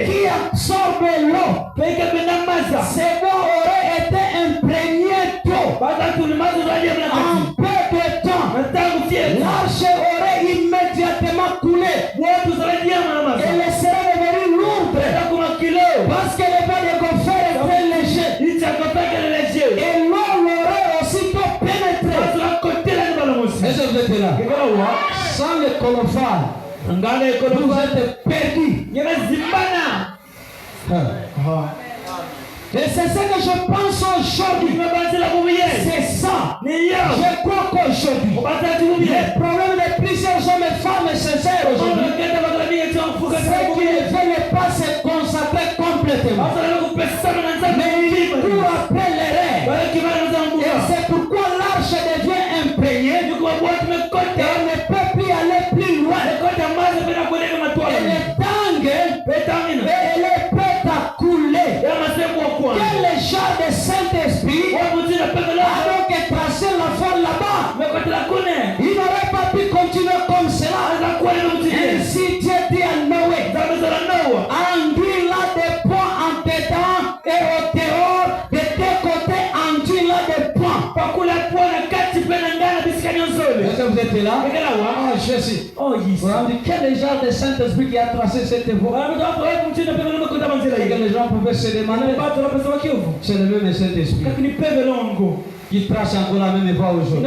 qui absorbe l'eau, ces bois auraient été imprégnés d'eau. En peu de temps, l'arche aurait immédiatement coulé et elle serait devenue lourde parce que le bois de gopher est très léger. Et l'eau l'aurait aussitôt pénétré. Est-ce que vous êtes là? Sans le colophane, vous êtes perdus. Et c'est ce que je pense aujourd'hui. C'est ça. Je crois qu'aujourd'hui, les problèmes de plusieurs hommes et femmes sincères aujourd'hui, c'est qu'ils ne veulent pas se consacrer complètement. Mais ils courent après les rêves. Et c'est pourquoi l'arche devient imprégnée. Et on ne peut plus aller plus loin. Et le tangue, elle est prête à couler. Quel genre de Saint-Esprit a donc tracé la foi là-bas? Il n'aurait pas pu continuer comme cela. Ainsi Dieu dit à Noé, enduis là des points en dedans et au dehors, de deux côtés, enduis là des points. Est-ce que vous êtes là? Oh Jésus. Quel genre de Saint-Esprit qui a tracé cette voie? Et que les gens pouvaient se demander. C'est le même Saint-Esprit qui trace encore la même voie aujourd'hui.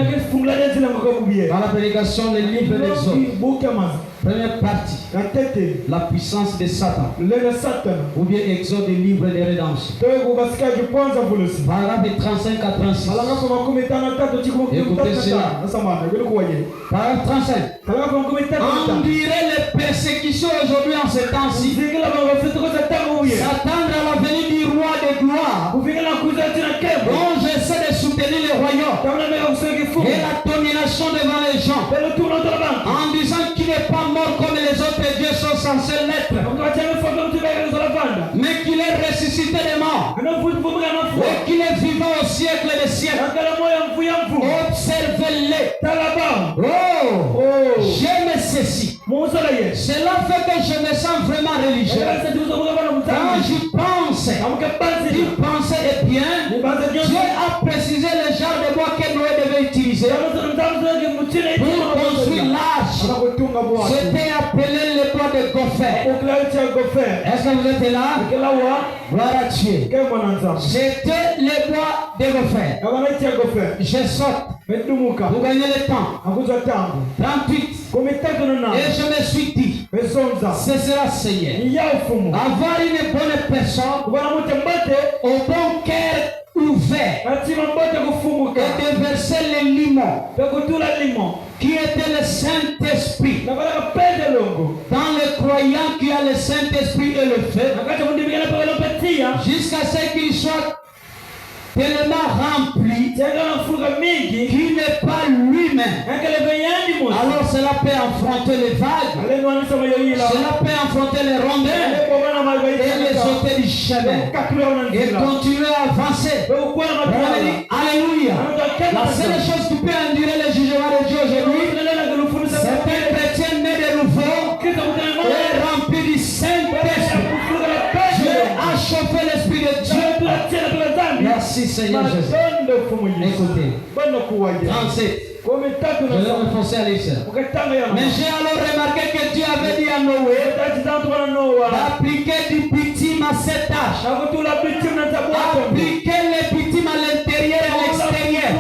Dans la prédication des livres d'Exode, première partie, la puissance de Satan, ou bien Exode des livres de rédemption. Paragraphe 35 à 36. Écoutez cela. Paragraphe 35. On dirait les persécutions aujourd'hui en ce temps-ci. S'attendre à la venue du roi de gloire, dont j'essaie de soutenir le royaume et la domination devant les gens, en disant qu'il n'est pas mort comme les autres dieux sont censés l'être, mais qu'il est ressuscité des morts et qu'il est vivant au siècle des siècles. Talaba. Oh, Oh. j'aime ceci. Monsala yes. Cela fait que je me sens vraiment religieux. Quand j'y pense, d'y penser est bien. Dieu a précisé le genre de bois que Noé devait utiliser pour construire l'arche. C'était appelé le bois de Gopher. Est-ce que vous êtes là? Gloire à Dieu. C'était le bois de Gopher. Je saute pour gagner le temps. 38. Et je me suis dit, ce sera Seigneur. Avoir une bonne personne au bon cœur ouvert et de verser le limon qui était le Saint-Esprit. Dans le croyant qui a le Saint-Esprit et le feu, jusqu'à ce qu'il soit tellement rempli qui n'est pas lui-même. Alors cela peut affronter les vagues, cela peut affronter les rondeurs et les sauter du chemin et continuer à avancer. Alléluia. La seule chose qui peut endurer le jugement de Dieu aujourd'hui, c'est un chrétien né de nouveau et rempli du Saint-Esprit. Dieu a chauffé l'Esprit de Dieu. Merci Seigneur Jésus. Écoutez, 37. Je vais renforcer à l'issue. Mais j'ai alors remarqué que Dieu avait dit à Noé d'appliquer du bitume à cette tâche. Appliquer le bitume à l'intérieur et à l'extérieur.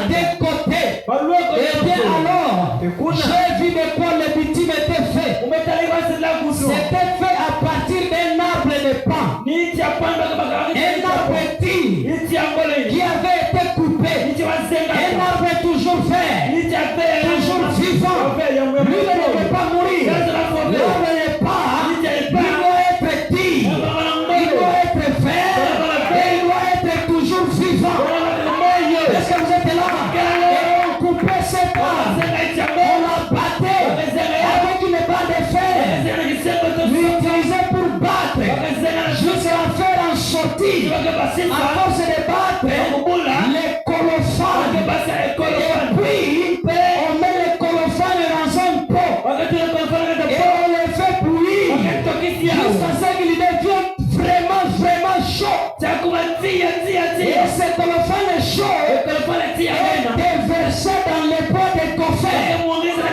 Des deux côtés. Et bien alors, j'ai vu de quoi le bitume était fait. C'était fait à partir d'un arbre de pain. Un arbre petit qui avait été coupé. Un arbre toujours vert, toujours vivant. Lui ne devait pas mourir. L'arbre n'est pas. Il doit être petit. Il doit être vert. Et il doit être toujours vivant. Est-ce que vous êtes là? Et on coupait cet arbre. On l'a battu avec une barre de fer. L'utiliser pour battre. Jusqu'à faire en sortie. À force de battre, les colophanes. Et puis, on met les colophanes dans un pot. Et on les fait bouillir. Jusqu'à ce qu'il devienne vraiment chaud. Et ce colophane chaud est déversé dans le pot de Gopher.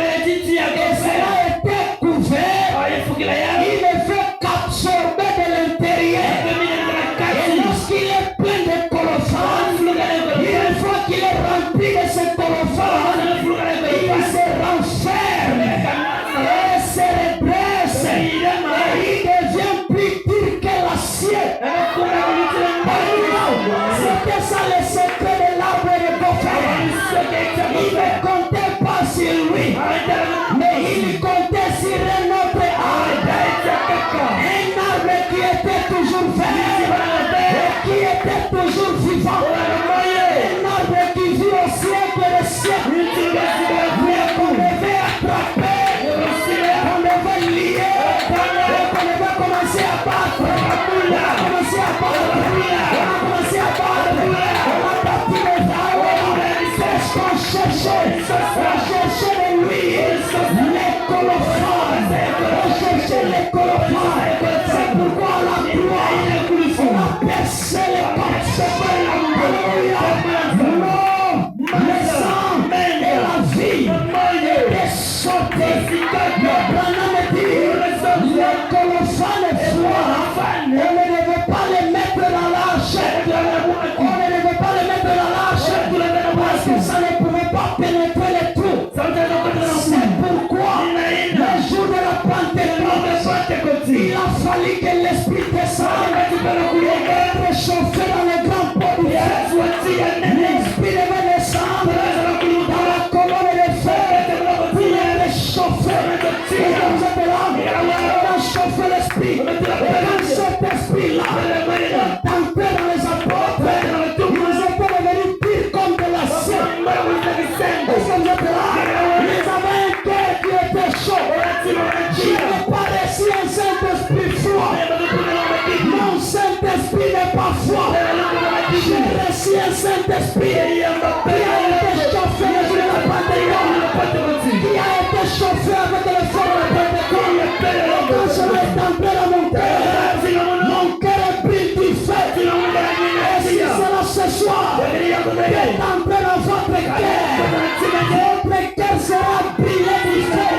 Et cela a été couvert. Il est fait absorber de l'intérieur. Et lorsqu'il est plein de colophanes, une fois qu'il est rempli de ce colophane, il se renferme et se redresse et il devient plus dur que l'acier. C'était ça le secret de l'arbre de Gopher. Il ne comptait pas sur lui, mais il comptait sur un autre arbre. Un arbre qui était toujours vert et qui était toujours vivant. Un arbre qui vit au siècle des siècles. Mais qu'on devait attraper, qu'on devait lier, et qu'on devait commencer à battre. On a commencé à battre. On a commencé à battre. On a battu les arbres. C'est ce qu'on cherchait. On cherchait de lui les colophanes. On cherchait les colophanes. C'est pourquoi la croix, on a percé les portes. Alléluia. Le sang et la vie étaient sortis. Le Branham dit, les colophanes froids, on ne devait pas les mettre dans l'arche. On ne devait pas les mettre dans l'arche parce que ça ne pouvait pas pénétrer les trous. C'est pourquoi le jour de la Pentecôte, il a fallu que l'Esprit descende et être chauffé dans les grands pots du feu. L'Esprit devait descendre dans la colonne de feu pour être chauffé. Et quand vous êtes là, on a chauffé l'Esprit. Et dans cet Esprit-là, d'entrer dans les apôtres, ils étaient devenus pires comme de l'acier. Et quand vous êtes là, ils avaient un cœur qui était chaud. Je n'ai pas reçu un Saint-Esprit froid. Mon Saint-Esprit n'est pas froid. J'ai reçu un Saint-Esprit qui a été chauffé. est entré dans votre cœur. Votre cœur sera brillé du feu.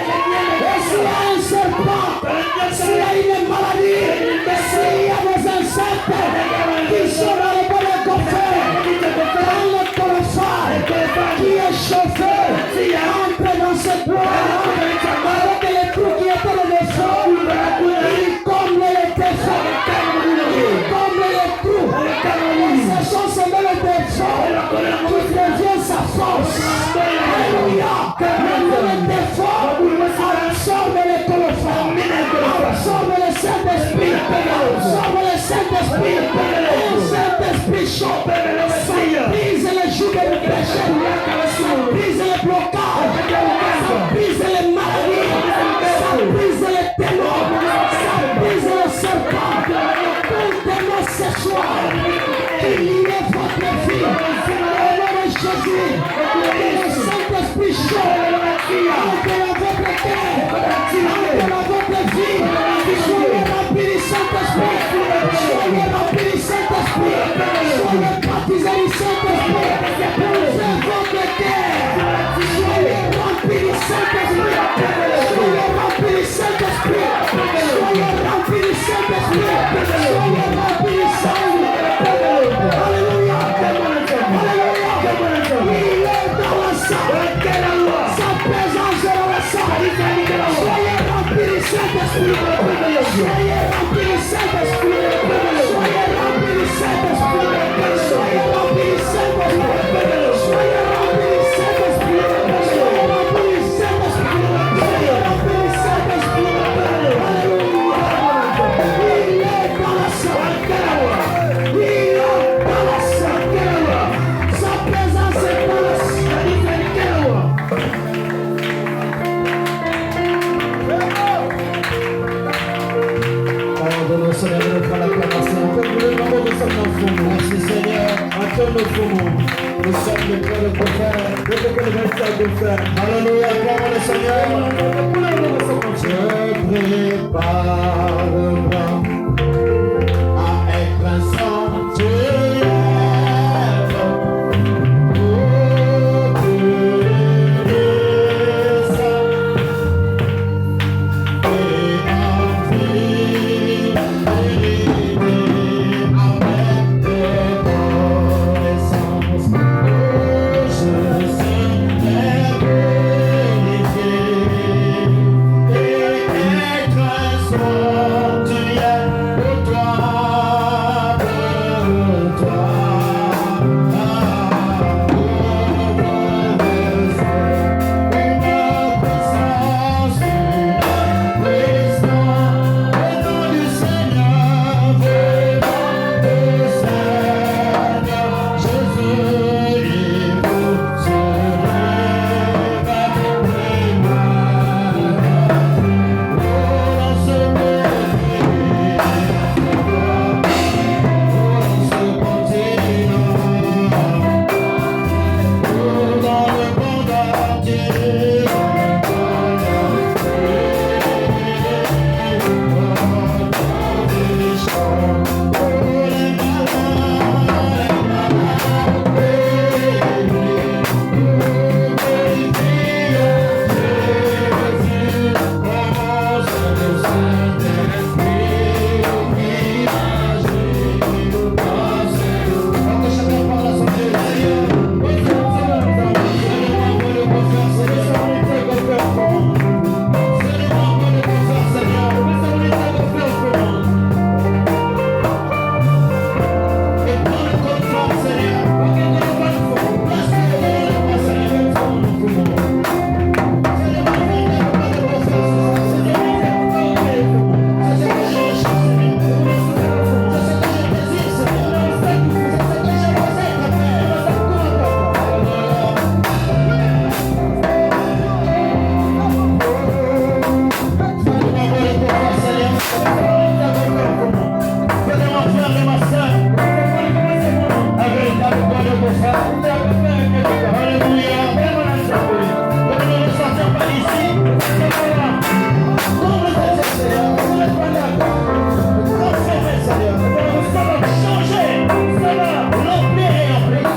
Et s'il y a un serpent, s'il y a une maladie, s'il y a des insectes qui sont dans le bon coffre, dans le colophane qui est chauffé, entre dans cette boîte avec les trous qui étaient le défaut, il comble les défauts, il comble les trous. Ce sont seulement les défauts qui deviennent sa force. Alléluia. Maintenant les défauts absorbe les colophanes, absorbe le Saint-Esprit, absorbe le Saint-Esprit, le Saint-Esprit chaud, ça brise les jougs du péché, ça brise les blocages, ça brise les maladies, ça brise les démons, ça brise les serpents, tout démon sexuel qui liait votre vie, au nom de Jésus, le Saint-Esprit chaud, entre dans votre cœur, entre dans votre vie, soyez remplis du Saint-Esprit, soyez remplis du Saint-Esprit, soyez baptisés du Saint-Esprit, ouvrez votre cœur, soyez remplis du Saint-Esprit, soyez remplis du Saint-Esprit, soyez remplis du Saint-Esprit, soyez remplis du Saint-Esprit. Alléluia, alléluia, il est dans la salle, sa présence est dans la salle, soyez remplis du Saint-Esprit, soyez remplis du Saint-Esprit, soyez remplis du Saint-Esprit, soyez remplis du Saint-Esprit, soyez remplis du Saint-Esprit, soyez remplis du Saint-Esprit, soyez remplis du Saint-Esprit. Alléluia, il est dans la salle, il est dans la salle, sa présence est dans la salle. Merci Seigneur. Nous sommes le cœur de faire. Alléluia, acclamons le Seigneur. Je prépare le blanc à être un sanctuaire. Ça va changer, ça va l'emmener en plus.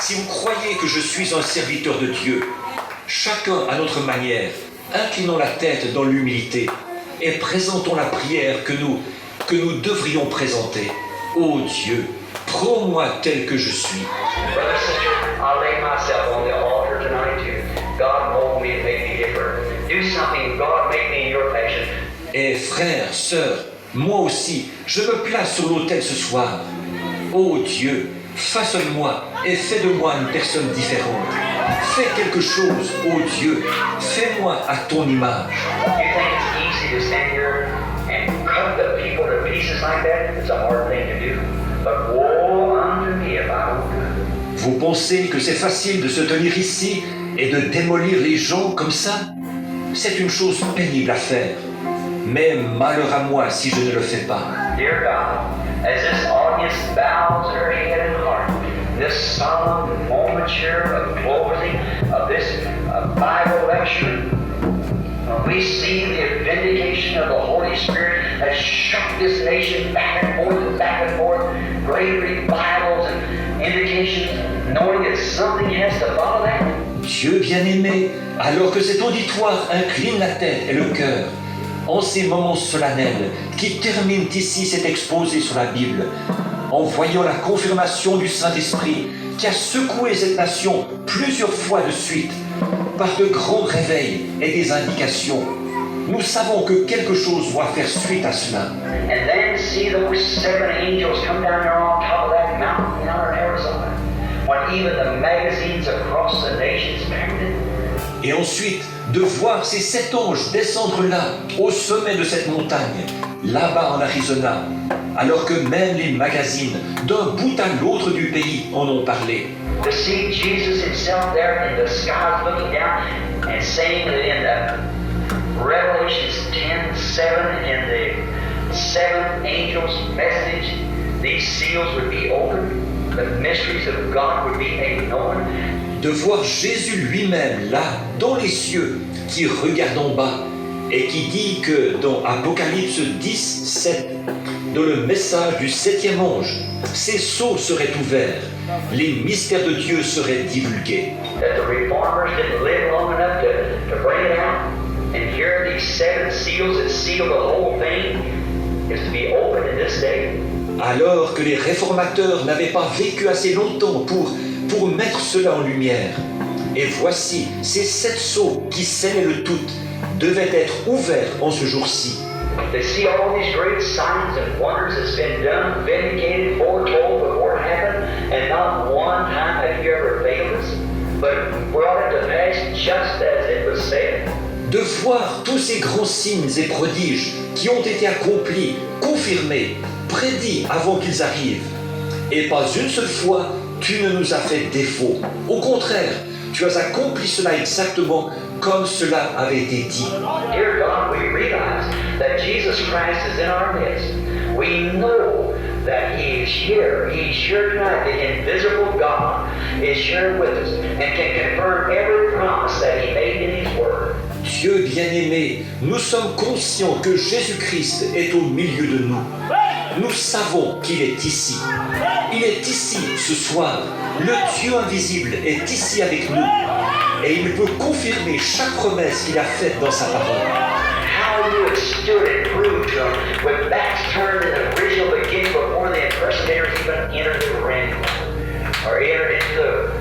si vous croyez que je suis un serviteur de Dieu, chacun à notre manière, inclinons la tête dans l'humilité et présentons la prière que nous devrions présenter. Ô Dieu, prends-moi tel que je suis. Brother, sister, I'll lay myself on the altar tonight too. God mold me and make me different. Do something, God, make me in your passion. Et frères, sœurs, moi aussi, je me place sur l'autel ce soir. Ô Dieu, façonne-moi et fais de moi une personne différente. Fais quelque chose, ô Dieu, fais-moi à ton image. You think it's easy to stand here and cut the people to pieces like that? It's a hard thing to do. But woe unto me if I don't do it. Vous pensez que c'est facile de se tenir ici et de démolir les gens comme ça? C'est une chose pénible à faire. Mais malheur à moi si je ne le fais pas. Dear God, as this audience bows their head and heart, this solemn moment here of closing of this Bible lecture, we see the vindication of the Holy Spirit that shook this nation back and forth, great revivals and indications, knowing that something has to follow that. Dieu bien-aimé, alors que cet auditoire incline la tête et le cœur, en ces moments solennels qui terminent ici cet exposé sur la Bible, en voyant la confirmation du Saint-Esprit qui a secoué cette nation plusieurs fois de suite, par de grands réveils et des indications, nous savons que quelque chose doit faire suite à cela. And then see those 7 angels come down there on top of that mountain down in Arizona, when even the magazines across the nations backed it. Et ensuite, de voir ces 7 anges descendre là, au sommet de cette montagne, là-bas en Arizona, alors que même les magazines, d'un bout à l'autre du pays, en ont parlé. To see Jesus himself there in the skies looking down and saying that in the Revelations 10:7 in the 7 angels' message, these seals would be opened, the mysteries of God would be made known. De voir Jésus lui-même là, dans les cieux, qui regarde en bas, et qui dit que dans Apocalypse 10:7, dans le message du 7e ange, ces sceaux seraient ouverts, les mystères de Dieu seraient divulgués. That the reformers didn't live long enough to bring it out, and here these 7 seals that seal the whole thing is to be opened in this day. Alors que les réformateurs n'avaient pas vécu assez longtemps pour mettre cela en lumière. Et voici, ces 7 sceaux qui scellaient le tout devaient être ouverts en ce jour-ci. They see all these great signs and wonders that's been done, vindicated, foretold before it happened, and not one time have you ever failed us, but brought it to pass just as it was said. De voir tous ces grands signes et prodiges qui ont été accomplis, confirmés, prédits avant qu'ils arrivent. Et pas une seule fois, tu ne nous as fait défaut. Au contraire, tu as accompli cela exactement comme cela avait été dit. Dear God, we realize that Jesus Christ is in our midst. We know that He is here. He is here tonight. The invisible God is here with us and can confirm every promise that He made in His Word. Dieu bien-aimé, nous sommes conscients que Jésus-Christ est au milieu de nous. Nous savons qu'il est ici. Il est ici ce soir. Le Dieu invisible est ici avec nous. Et il peut confirmer chaque promesse qu'il a faite dans sa parole. How you have stood and proved to them with backs turned in the original beginning before the impersonators even entered the ring or entered into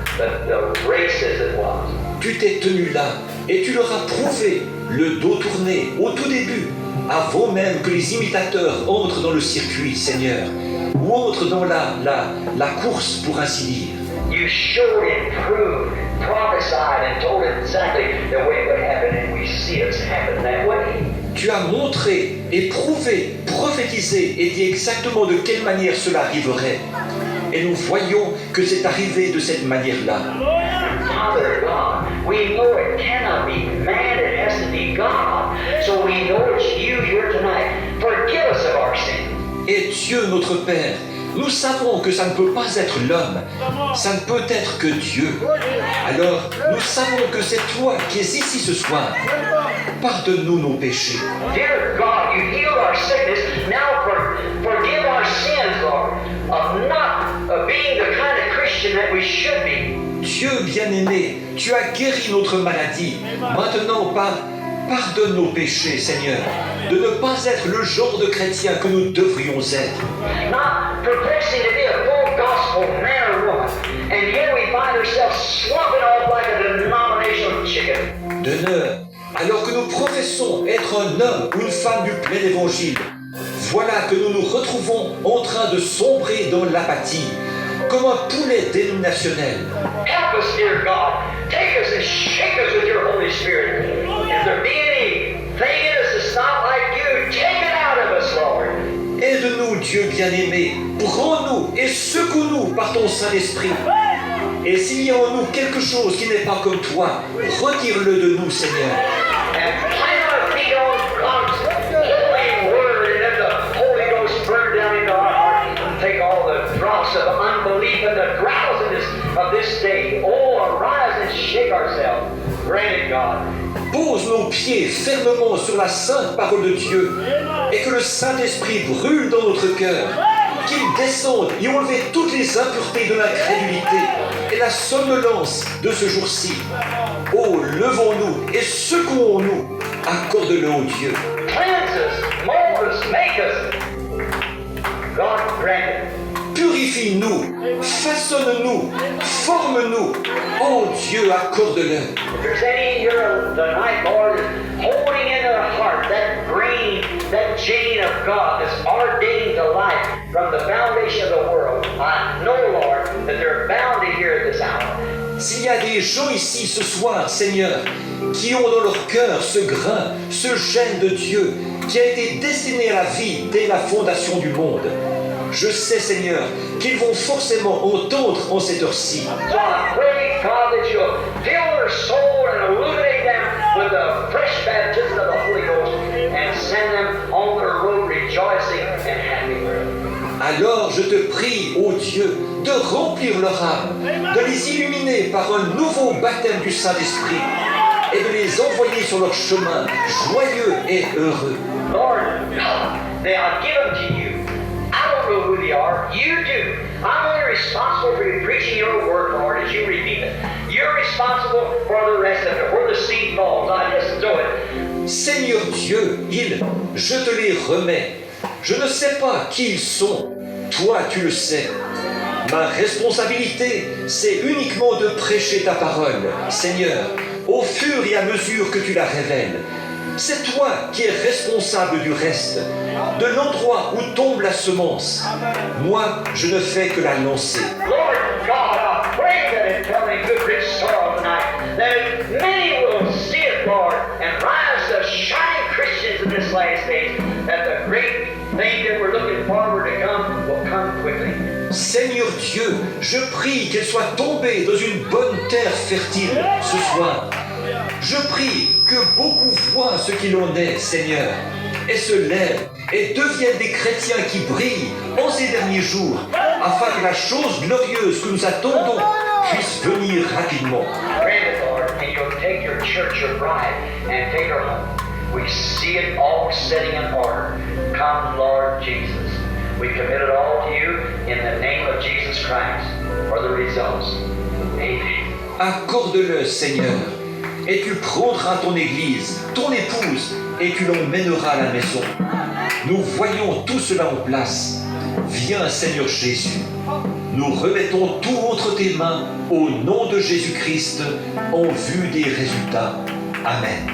the race as it was. Tu t'es tenu là et tu leur as prouvé le dos tourné au tout début, avant même que les imitateurs entrent dans le circuit, Seigneur, ou entrent dans la course, pour ainsi dire. You showed and proved, prophesied and told exactly the way it would happen, and we see it's happened that way. Tu as montré et prouvé, prophétisé et dit exactement de quelle manière cela arriverait. Et nous voyons que c'est arrivé de cette manière-là. Father God, we know it cannot be man, it has to be God. So we know it's you here tonight. Forgive us of our sins. Et Dieu notre Père, nous savons que ça ne peut pas être l'homme, ça ne peut être que Dieu. Alors, nous savons que c'est toi qui es ici ce soir. Pardonne-nous nos péchés. Dear God, you healed our sickness. Now forgive our sins, Lord, of not being the kind of Christian that we should be. bien-aimé, tu as guéri notre maladie. Maintenant, pardonne nos péchés, Seigneur, de ne pas être le genre de chrétien que nous devrions être. Not professing to be a full gospel man or woman, and yet we find ourselves swamping off like a denominational chicken. Alors que nous professons être un homme ou une femme du plein évangile, voilà que nous nous retrouvons en train de sombrer dans l'apathie, comme un poulet dénominationnel. Help us, dear God. Take us and shake us with your Holy Spirit. If there be anything in us that's not like you, take it out of us, Lord. Aide-nous, Dieu bien-aimé, prends-nous et secoue-nous par ton Saint-Esprit. Et s'il y a en nous quelque chose qui n'est pas comme toi, retire-le de nous, Seigneur. And plant our feet on God's holy word, and let the Holy Ghost burn down into our hearts and take all the dross of unbelief and the drowsiness of this day. Oh, arise and shake ourselves. Grant it, God. Pose nos pieds fermement sur la sainte parole de Dieu et que le Saint-Esprit brûle dans notre cœur, qu'il descende et enlève toutes les impuretés de l'incrédulité et la somnolence de ce jour-ci. Oh, levons-nous et secouons-nous, accorde-le au Dieu. Cleanse us, mold us, make us. God grant it. Purifie-nous, façonne-nous, forme-nous. Oh Dieu, accorde-le. If there's any here tonight, Lord, holding in their heart that grain, that chain of God that's ordained to life from the foundation of the world, I know, Lord, that they're bound to hear this hour. S'il y a des gens ici ce soir, Seigneur, qui ont dans leur cœur ce grain, ce gène de Dieu, qui a été destiné à la vie dès la fondation du monde, je sais, Seigneur, qu'ils vont forcément entendre en cette heure-ci. So I pray, God, that you'll fill their soul and illuminate them with the fresh baptism of the Holy Ghost and send them on their road rejoicing and happy. Alors je te prie, ô Dieu, de remplir leur âme, de les illuminer par un nouveau baptême du Saint-Esprit et de les envoyer sur leur chemin joyeux et heureux. Lord, they are given to you. I don't know who they are. You do. I'm only responsible for preaching your word, Lord, as you reveal it. You're responsible for the rest of it, where the seed falls. I just know it. Seigneur Dieu, je te les remets. Je ne sais pas qui ils sont. Toi, tu le sais. Ma responsabilité, c'est uniquement de prêcher ta parole, Seigneur, au fur et à mesure que tu la révèles. C'est toi qui es responsable du reste, de l'endroit où tombe la semence. Moi, je ne fais que la lancer. Lord God, I pray that it tell me good rich soil tonight, that many will see it, Lord, and rise to shining Christians in this last age, that the great thing that we're looking forward to come will come quickly. Seigneur Dieu, je prie qu'elle soit tombée dans une bonne terre fertile ce soir. Je prie que beaucoup voient ce qu'il en est, Seigneur, et se lèvent et deviennent des chrétiens qui brillent en ces derniers jours, afin que la chose glorieuse que nous attendons puisse venir rapidement. Grant it, Lord, and you'll take your church, your bride, and take her home. We see it all setting in order. Come, Lord Jesus. We commit it all to you in the name of Jesus Christ for the results. Amen. Accorde-le, Seigneur, et tu prendras ton Église, ton épouse, et tu l'emmèneras à la maison. Nous voyons tout cela en place. Viens, Seigneur Jésus. Nous remettons tout entre tes mains au nom de Jésus-Christ en vue des résultats. Amen.